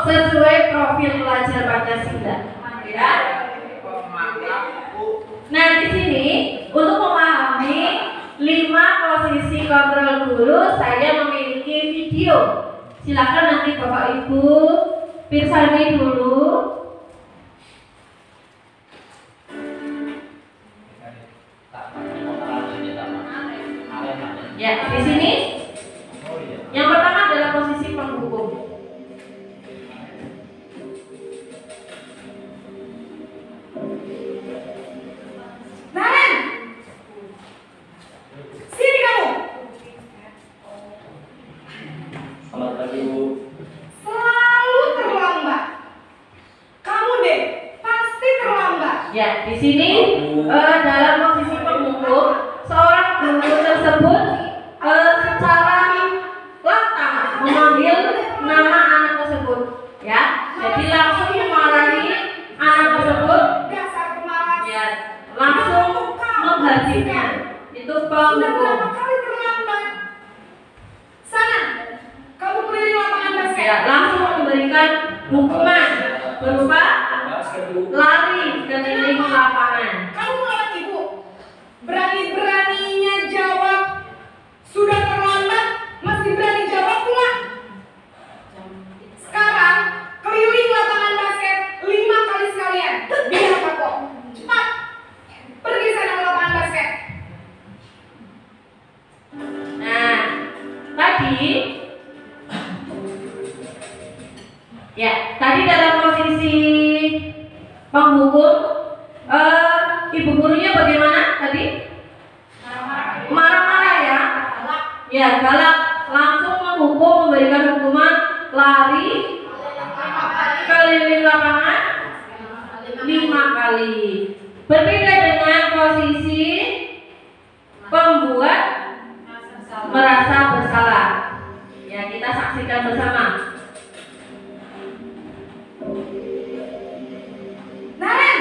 Sesuai profil pelajar Pancasila. Ya. Nah, di sini untuk memahami 5 posisi kontrol guru, saya memiliki video. Silakan nanti Bapak Ibu pirsani dulu. Ya, di sini yang pertama adalah posisi penghukum. Naren, sini kamu. Selamat pagi Bu. Selalu terlambat. Kamu deh pasti terlambat. Ya, di sini dalam posisi penghukum, seorang guru tersebut secara lantang memanggil nama anak tersebut, ya. Jadi langsung memarahi anak tersebut, Dasar pemalas. ya, langsung menghajinya. Itu Sudah berapa penghukum. kali terlambat? Sana, kamu keliling lapangan basket. Ya, langsung memberikan hukuman berupa lari keliling lapangan. Kamu melawan ibu. Berani tadi dalam posisi penghukum, ibu gurunya bagaimana tadi? Marah-marah ya? Ya, galak, langsung menghukum, memberikan hukuman lari keliling lapangan 5 kali. Berbeda dengan posisi pembuat merasa bersalah. Ya, kita saksikan bersama. Naren,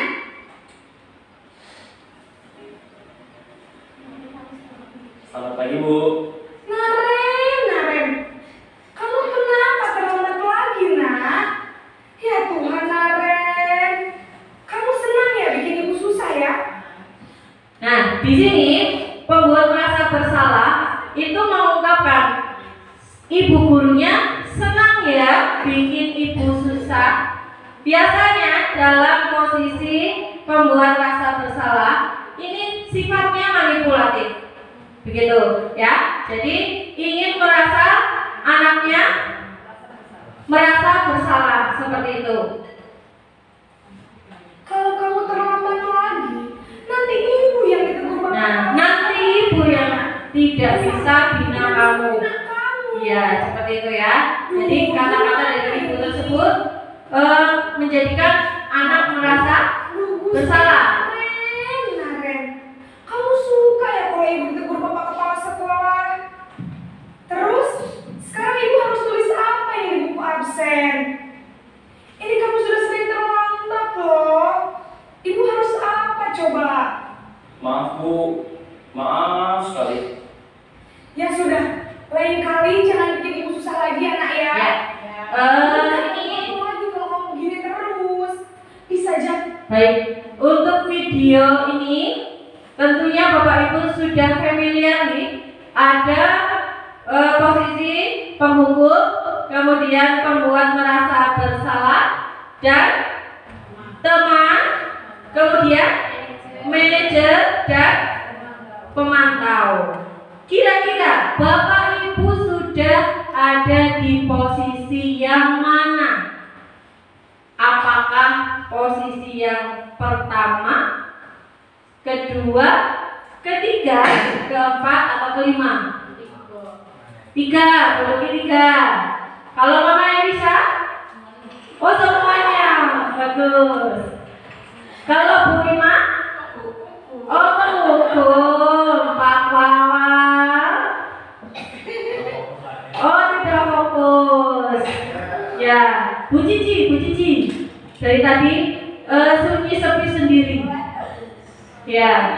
Selamat pagi, Bu. Naren, kamu kenapa terlambat lagi, nak? Ya Tuhan, Naren, kamu senang ya bikin ibu susah ya? Nah, di sini pembuat merasa bersalah itu mengungkapkan ibu gurunya senang ya bikin ibu susah. Biasanya dalam posisi pembuat rasa bersalah ini sifatnya manipulatif, begitu ya. Jadi ingin merasa anaknya merasa bersalah seperti itu. Kalau kamu terlambat lagi, nanti ibu yang ditegur bapak. Nah, nanti ibu yang tidak bisa bina kamu. Ya, seperti itu ya. Jadi kata-kata dari ibu tersebut menjadikan anak merasa bersalah. Naren, kamu suka ya kalau ibu ditegur bapak kepala sekolah? Terus, sekarang ibu harus tulis apa ini di buku absen? Ini kamu sudah sering terlambat loh. Ibu harus apa coba? Maaf, Bu. Maaf sekali. Ya sudah, lain kali jangan bikin ibu susah lagi ya nak ya. Ini lagi kalau kamu begini terus bisa jadi. baik. Untuk video ini tentunya Bapak Ibu sudah familiar nih. Ada posisi penghukum, kemudian pembuat merasa bersalah, dan teman, kemudian manajer dan pemantau. Kira-kira Bapak Ibu sudah ada di posisi yang mana? Apakah posisi yang pertama, kedua, ketiga, keempat, atau kelima? 3, berarti 3. Kalau Mama yang bisa? Oh, semuanya, bagus. Kalau Bu Rima? Oh, penghukum, Pak Wawal. Oh, tidak fokus. Ya, Bu Cici. Dari tadi sunyi sepi sendiri. Ya.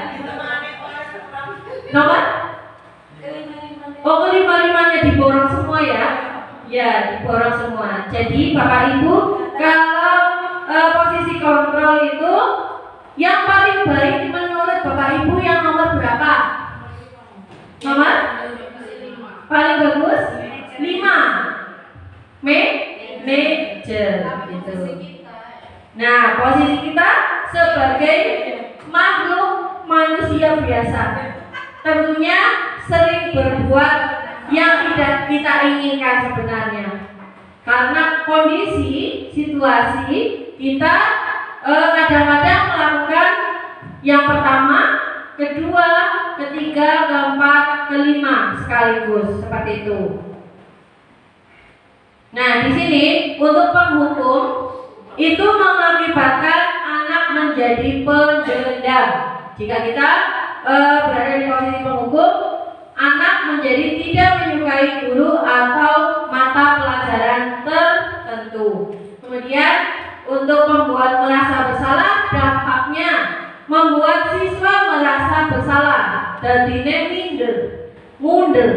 Nomor? Oh, kelima-limanya diborong semua ya? Ya, diborong semua. Jadi Bapak Ibu, kalau posisi kontrol itu yang paling baik menurut Bapak Ibu yang nomor berapa? Nomor? Paling bagus? 5. Manajer gitu. Nah, posisi kita sebagai makhluk manusia biasa tentunya sering berbuat yang tidak kita inginkan sebenarnya. Karena kondisi, situasi kita kadang-kadang melakukan yang pertama, kedua, ketiga, keempat, kelima sekaligus seperti itu. Nah, di sini untuk penghukum itu mengakibatkan anak menjadi pendendam. Jika kita berada di posisi penghukum, anak menjadi tidak menyukai guru atau mata pelajaran tertentu. Kemudian untuk membuat merasa bersalah, dampaknya membuat siswa merasa bersalah dan mundur.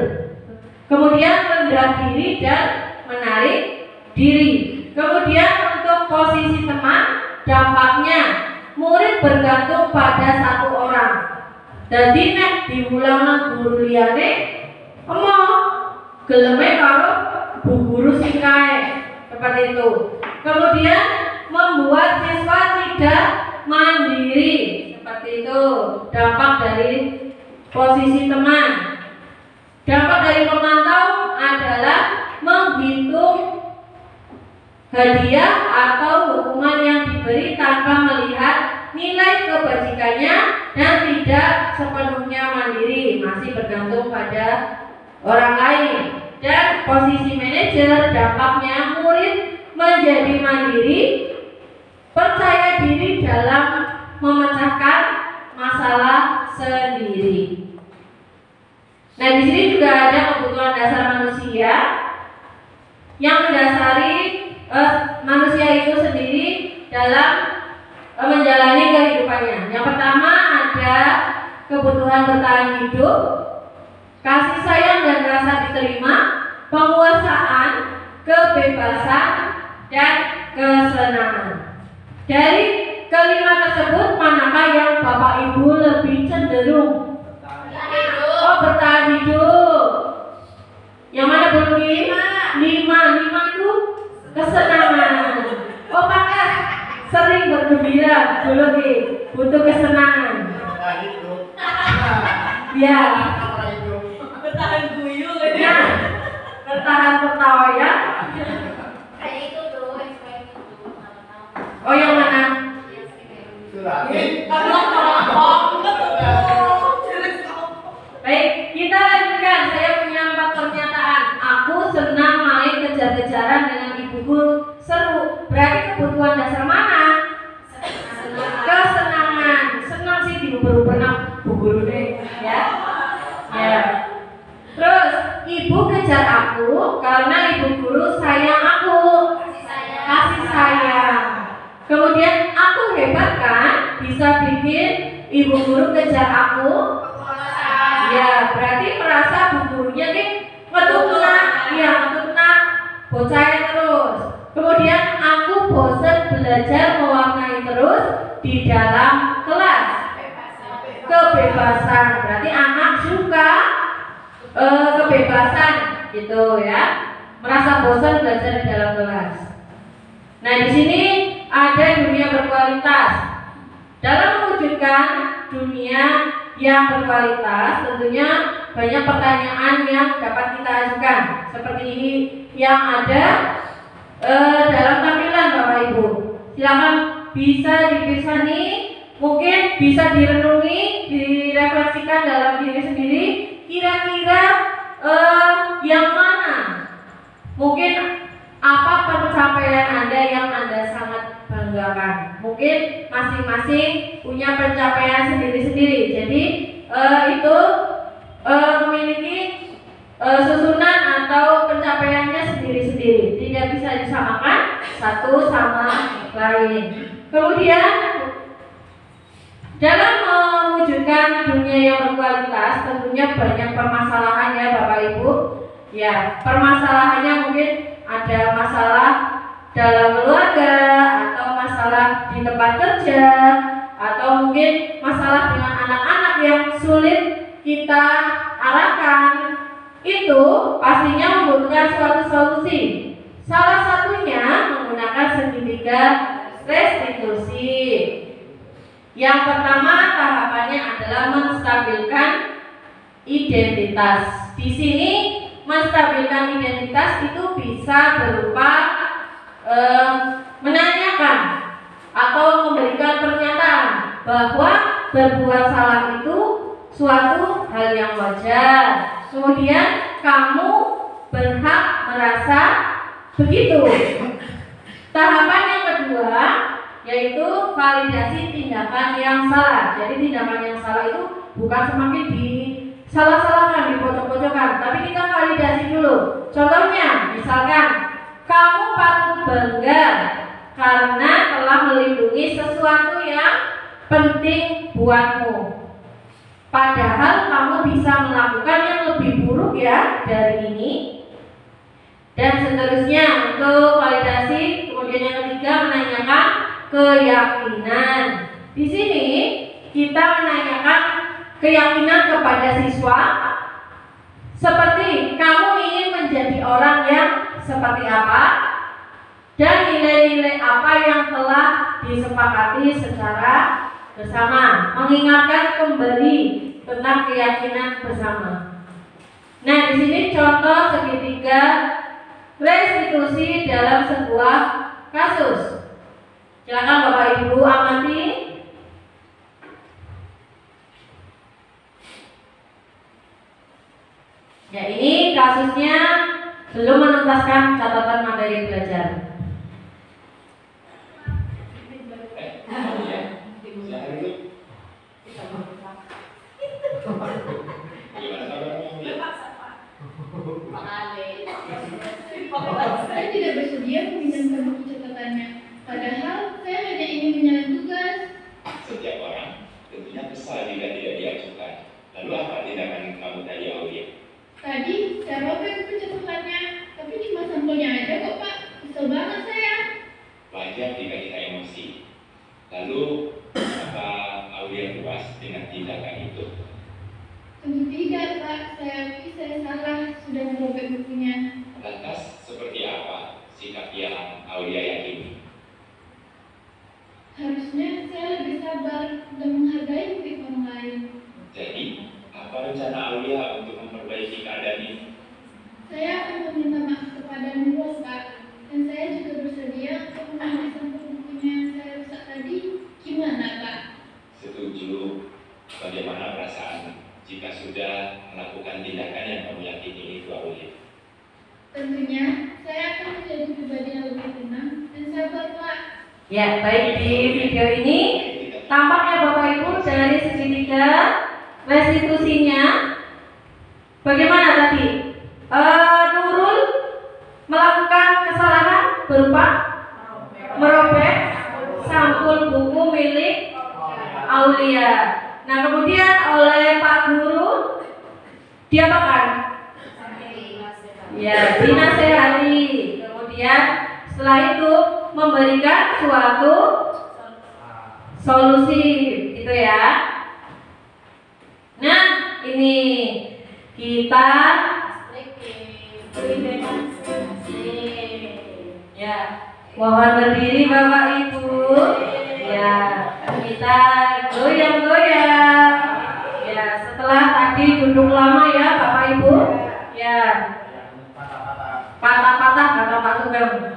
Kemudian rendah diri dan menarik diri. Kemudian untuk posisi teman, dampaknya murid bergantung pada satu orang. Jadi nek diulang guru liyane, geleme karo bu guru sing kae. Seperti itu. Kemudian membuat siswa tidak mandiri. Seperti itu. Dampak dari posisi teman. Dampak dari pemantau ada hadiah atau hukuman yang diberi tanpa melihat nilai kebajikannya dan tidak sepenuhnya mandiri, masih bergantung pada orang lain. Dan posisi manajer dampaknya murid menjadi mandiri, percaya diri dalam memecahkan masalah sendiri. Nah, di sini juga ada kebutuhan dasar manusia yang mendasari manusia itu sendiri dalam menjalani kehidupannya. Yang pertama ada kebutuhan bertahan hidup, kasih sayang dan rasa diterima, penguasaan, kebebasan, dan kesenangan. Dari kelima tersebut, manakah yang Bapak Ibu lebih cenderung? Oh, bertahan hidup. Yang mana Bu Luki? 5 itu kesenangan. Oh, maka sering bergembira Bu Luki, butuh kesenangan. Ya. Bertahan guyu Ya. Bertahan tertawa ya. kayak itu tuh explain itu. Oh, yang mana? Baik, kita lanjutkan. Saya punya 4 pernyataan. Aku senang main kejar-kejaran dengan ibuku, seru. Berarti kebutuhan dasar mana? Kesenangan. Senang sih diuber-uber bu guru deh, ya. Ya. Terus, ibu kejar aku karena ibu guru sayang aku. Kasih sayang. Kemudian aku hebat kan, bisa bikin ibu guru kejar aku. Ya, berarti merasa bu gurunya nih ngetutna, iya ngetutna bocahnya terus. Kemudian aku bosan belajar mewarnai terus di dalam kelas. Kebebasan, berarti anak suka kebebasan gitu ya. Merasa bosan belajar di dalam kelas. Nah, di sini ada dunia berkualitas. Dalam mewujudkan dunia yang berkualitas, tentunya banyak pertanyaan yang dapat kita ajukan. Seperti ini yang ada dalam tampilan Bapak Ibu. Silakan bisa dipisani, mungkin bisa direnungi, direfleksikan dalam diri sendiri. Kira-kira yang mana? Mungkin apa pencapaian Anda yang Anda sangat banggakan? Mungkin masing-masing punya pencapaian sendiri-sendiri. Jadi itu memiliki susunan atau pencapaiannya sendiri-sendiri. Tidak bisa disamakan satu sama lain. Kemudian dalam mewujudkan dunia yang berkualitas, tentunya banyak permasalahan ya Bapak Ibu. Ya, permasalahannya mungkin ada masalah dalam keluarga, atau masalah di tempat kerja, atau mungkin masalah dengan anak-anak yang sulit kita arahkan. Itu pastinya membutuhkan suatu solusi. Salah satunya menggunakan segitiga restitusi. Yang pertama tahapannya adalah menstabilkan identitas. Di sini menstabilkan identitas itu bisa berupa menanyakan atau memberikan pernyataan bahwa berbuat salah itu suatu hal yang wajar. Kemudian kamu berhak merasa begitu. Tahapan yang kedua yaitu validasi tindakan yang salah. Jadi tindakan yang salah itu bukan semakin disalah-salahkan, dipojok-pojokkan, tapi kita validasi dulu. Contohnya, misalkan kamu patut bangga karena telah melindungi sesuatu yang penting buatmu. Padahal kamu bisa melakukan yang lebih buruk ya dari ini. Dan seterusnya untuk validasi. Kemudian yang ketiga menanyakan keyakinan. Di sini kita menanyakan keyakinan kepada siswa. Seperti kamu ingin menjadi orang yang seperti apa, dan nilai-nilai apa yang telah disepakati secara bersama. Mengingatkan kembali tentang keyakinan bersama. Nah, di sini contoh segitiga restitusi dalam sebuah kasus. Silakan Bapak Ibu amati. Ya, ini kasusnya belum menuntaskan catatan materi belajar. Saya tidak bersedia meminjamkan buku catatannya. Padahal saya hanya ingin menjalani tugas. Setiap orang tentunya kesal jika tidak diajukan. Lalu apa tindakan kamu tadi, Aulia? Tadi saya robek buku catatannya, tapi cuma sampulnya aja kok Pak. Kesel banget saya. Wajar jika kita emosi. Lalu, apa Aulia puas dengan tindakan itu? Tentu tidak Pak, saya akui saya salah sudah merobek bukunya. Lantas, seperti apa sikap yang Aulia yakini? Harusnya saya lebih sabar dan menghargai bukti orang lain. Jadi, apa rencana Aulia untuk memperbaiki keadaan ini? Saya akan meminta maaf kepada Nurul Pak, dan saya juga bersedia untuk mengambil sampul bukunya yang saya rusak tadi. Gimana Pak? Setuju. Bagaimana perasaan jika sudah melakukan tindakan yang kamu yakini itu, Aulia? Tentunya saya akan menjadi pribadi yang lebih tenang dan sabar Pak. Ya, baik, di video ini tampaknya Bapak Ibu dari segitiga restitusinya bagaimana tadi? Nurul melakukan kesalahan berupa merobek sampul buku milik Aulia. Nah, kemudian oleh Pak Guru diapakan? Ya, dinasehati. Kemudian setelah itu memberikan suatu solusi, gitu ya. Nah, ini kita ya, mohon berdiri Bapak Ibu. Ya, kita goyang-goyang. Ya, setelah tadi duduk lama ya Bapak Ibu. Ya, patah-patah kata Pak Sugeng.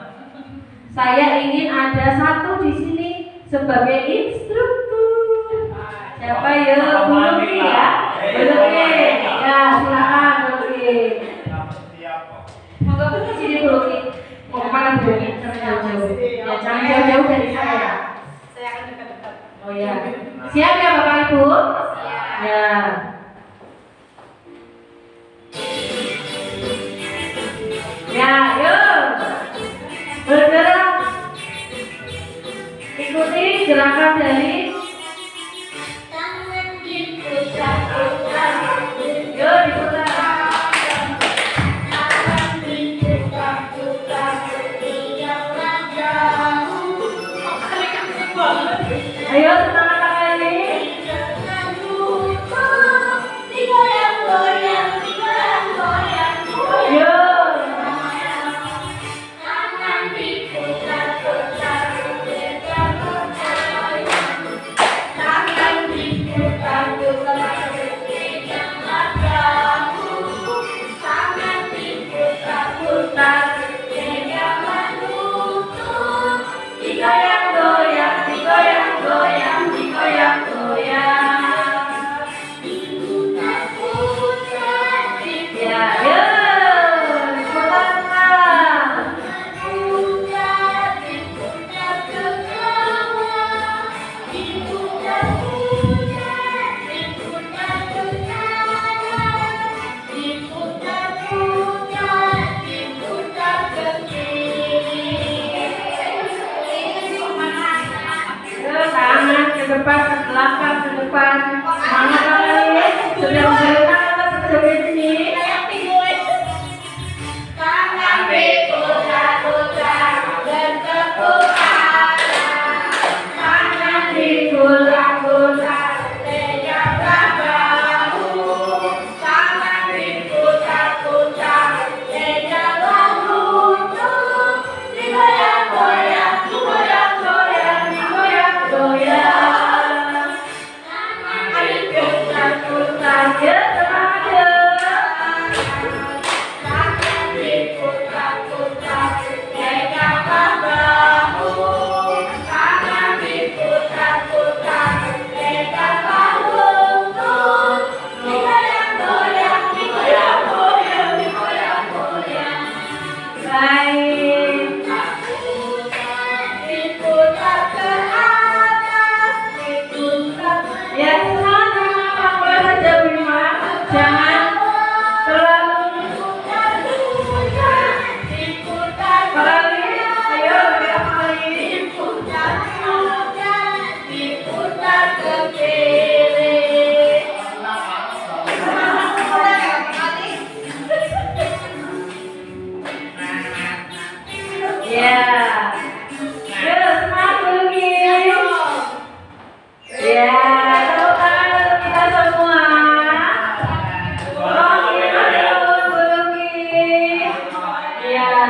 Saya ingin ada satu di sini sebagai instruktur. Siapa ya? Buluki ya. Buluki. Ya, silakan Buluki. Monggo ke sini Buluki. Mau kemana Buluki? Jangan jauh-jauh. Ya, jangan jauh-jauh dari saya. Saya akan dekat-dekat. Oh ya. Siap ya Bapak Ibu? Ya. Ya, yuk. Bergerak. Ikuti gerakan dari tangan diputar-putar. Yuk diputar. Tangan diputar-putar tinggallah jauh. Ayo semangat kali. Digoyang-goyang, digoyang-goyang. Yuk. Tangan diputar-putar. Tangan diputar-putar. Tangan diputar-putar. Jangan lutut. Digoyang-goyang, digoyang-goyang.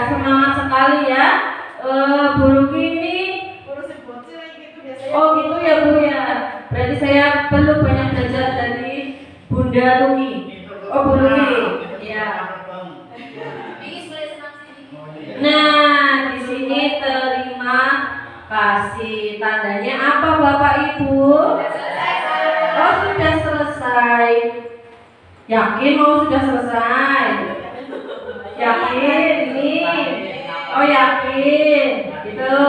semangat sekali ya. Bu Luki ini. Urusin bocil gitu biasanya. Oh gitu ya Bu ya. Berarti saya perlu banyak belajar dari Bunda Luki. Oh Bu Luki. Ya. Nah, di sini terima kasih. Tandanya apa Bapak Ibu? Oh sudah selesai. Yakin mau sudah selesai? Yakin ini? Oh yakin, gitu.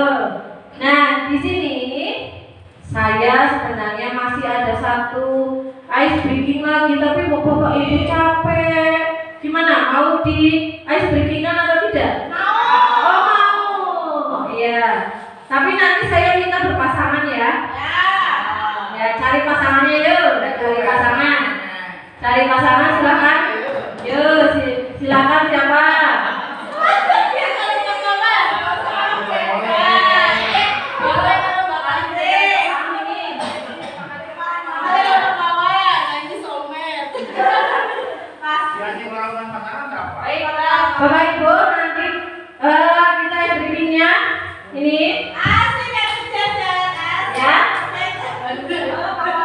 Nah di sini saya sebenarnya masih ada satu ice breaking lagi, tapi Bapak Ibu capek. Gimana? Mau di ice breakingan atau tidak? Oh mau. Iya. Tapi nanti saya minta berpasangan ya. Ya cari pasangannya yuk. Cari pasangan. Cari pasangan silakan. Yuk silakan siapa? Bapak Ibu nanti kita breakingnya ini ya.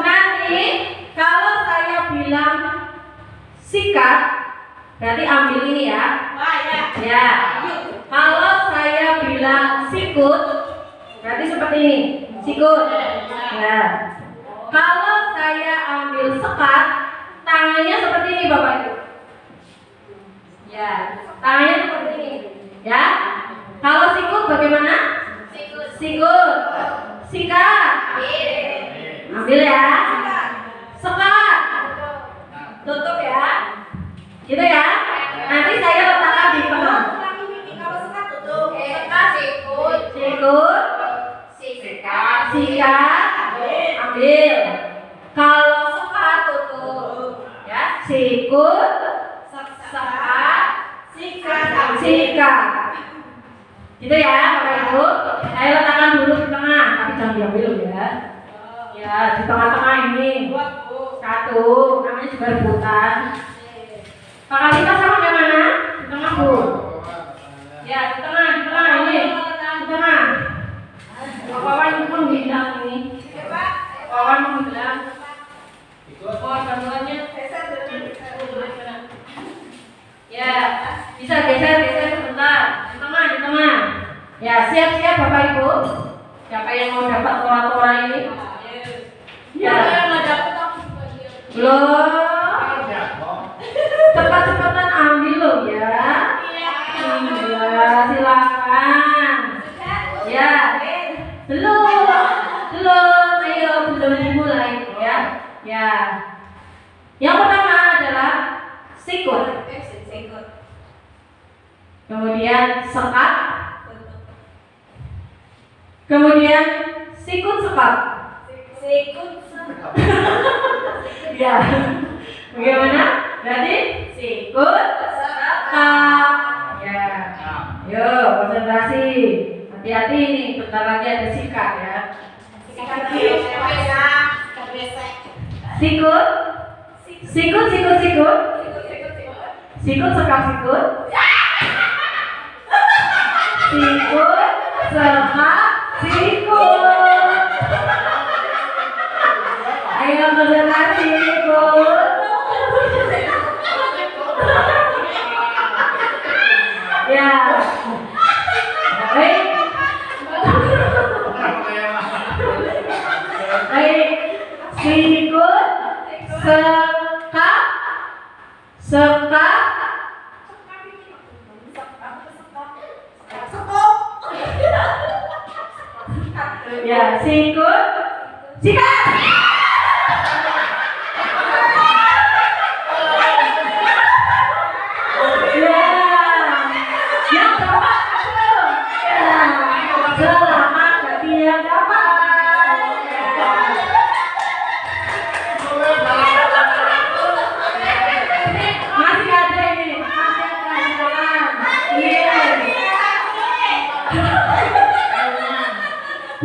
Nanti kalau saya bilang sikat berarti ambil ini ya. Ya. Kalau saya bilang sikut berarti seperti ini, sikut. Ya. Kalau saya ambil sekat tangannya seperti ini Bapak Ibu. Ya, tangannya seperti ini. Ya. Kalau sikut bagaimana? Sikut. Sikat. Ambil ya. Sekat. Tutup ya. Gitu ya. Nanti saya letakkan di tengah. Sikut. Sikat. Ambil. Kalau sekat tutup. Ya. Sikut. Sekat. Sikat. Gitu ya Bapak Ibu. Saya letakkan dulu di tengah, tapi jangan diambil ya. Ya di tengah-tengah ini. Satu, namanya juga rebutan. Pak Kalita sama yang mana? Di tengah Bu. Ya di tengah ini. Di tengah. Pak Wawan menghilang ini. Pak Wawan menghilang. Oh bantuannya. Ya, bisa geser sebentar. Di tengah. Ya, siap-siap Bapak Ibu. Siapa yang mau dapat tora-tora ini? Ya. Belum. Cepat-cepatan ambil loh ya. Iya, silakan. Ya. Belum. Ayo, belum dimulai ya. Ya. Yang pertama adalah sikut. Kemudian sekat. Kemudian sikut sekat. Ya. Bagaimana? Berarti sikut sekat. Ya. Yuk, konsentrasi. Hati-hati nih, bentar lagi ada sikat ya. Sikut. Sikut sekat sikut. Sikut, sekat, sikut. Ayo konsentrasi sikut. Ya. Baik. Sikut, sekat. Ya, sikut, sikat. Ya, yang dapat ya, selamat bagi yang dapat. Masih ada ini, silakan.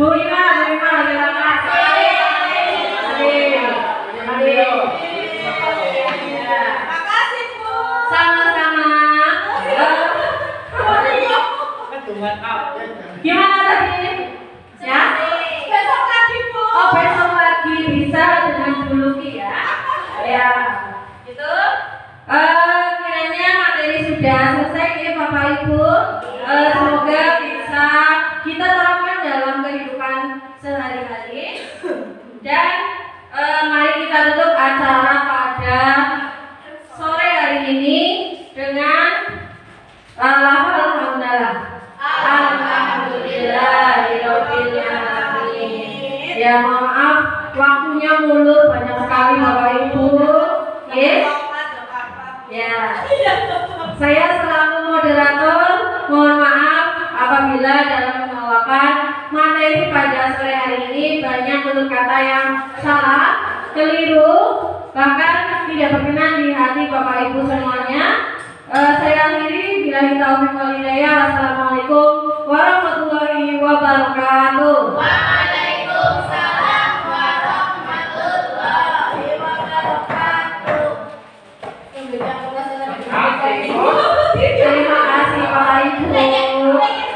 Bu Ima, silakan. Makasih Bu. Sama-sama. hitungan update. Gimana tadi? Ya? Besok lagi, Bu. Oh, besok lagi bisa dengan juluki ya. Ya. Itu kiranya materi sudah selesai ya Bapak Ibu. Semoga bisa kita terapkan dalam kehidupan sehari-hari. Dan mari kita tutup acara pada sore hari ini dengan lafal hamdalah. Alhamdulillahirabbil alamin. Ya mohon maaf waktunya mulur banyak sekali Bapak Ibu. Yes. Ya. Saya selaku moderator mohon maaf apabila dalam membawakan materi pada sore hari ini banyak tutur kata yang salah, keliru, bahkan tidak berkenan di hati Bapak Ibu semuanya. Saya akhiri billahi taufiq wal hidayah. Wassalamualaikum warahmatullahi wabarakatuh. Waalaikumsalam warahmatullahi wabarakatuh. Terima kasih Bapak Ibu.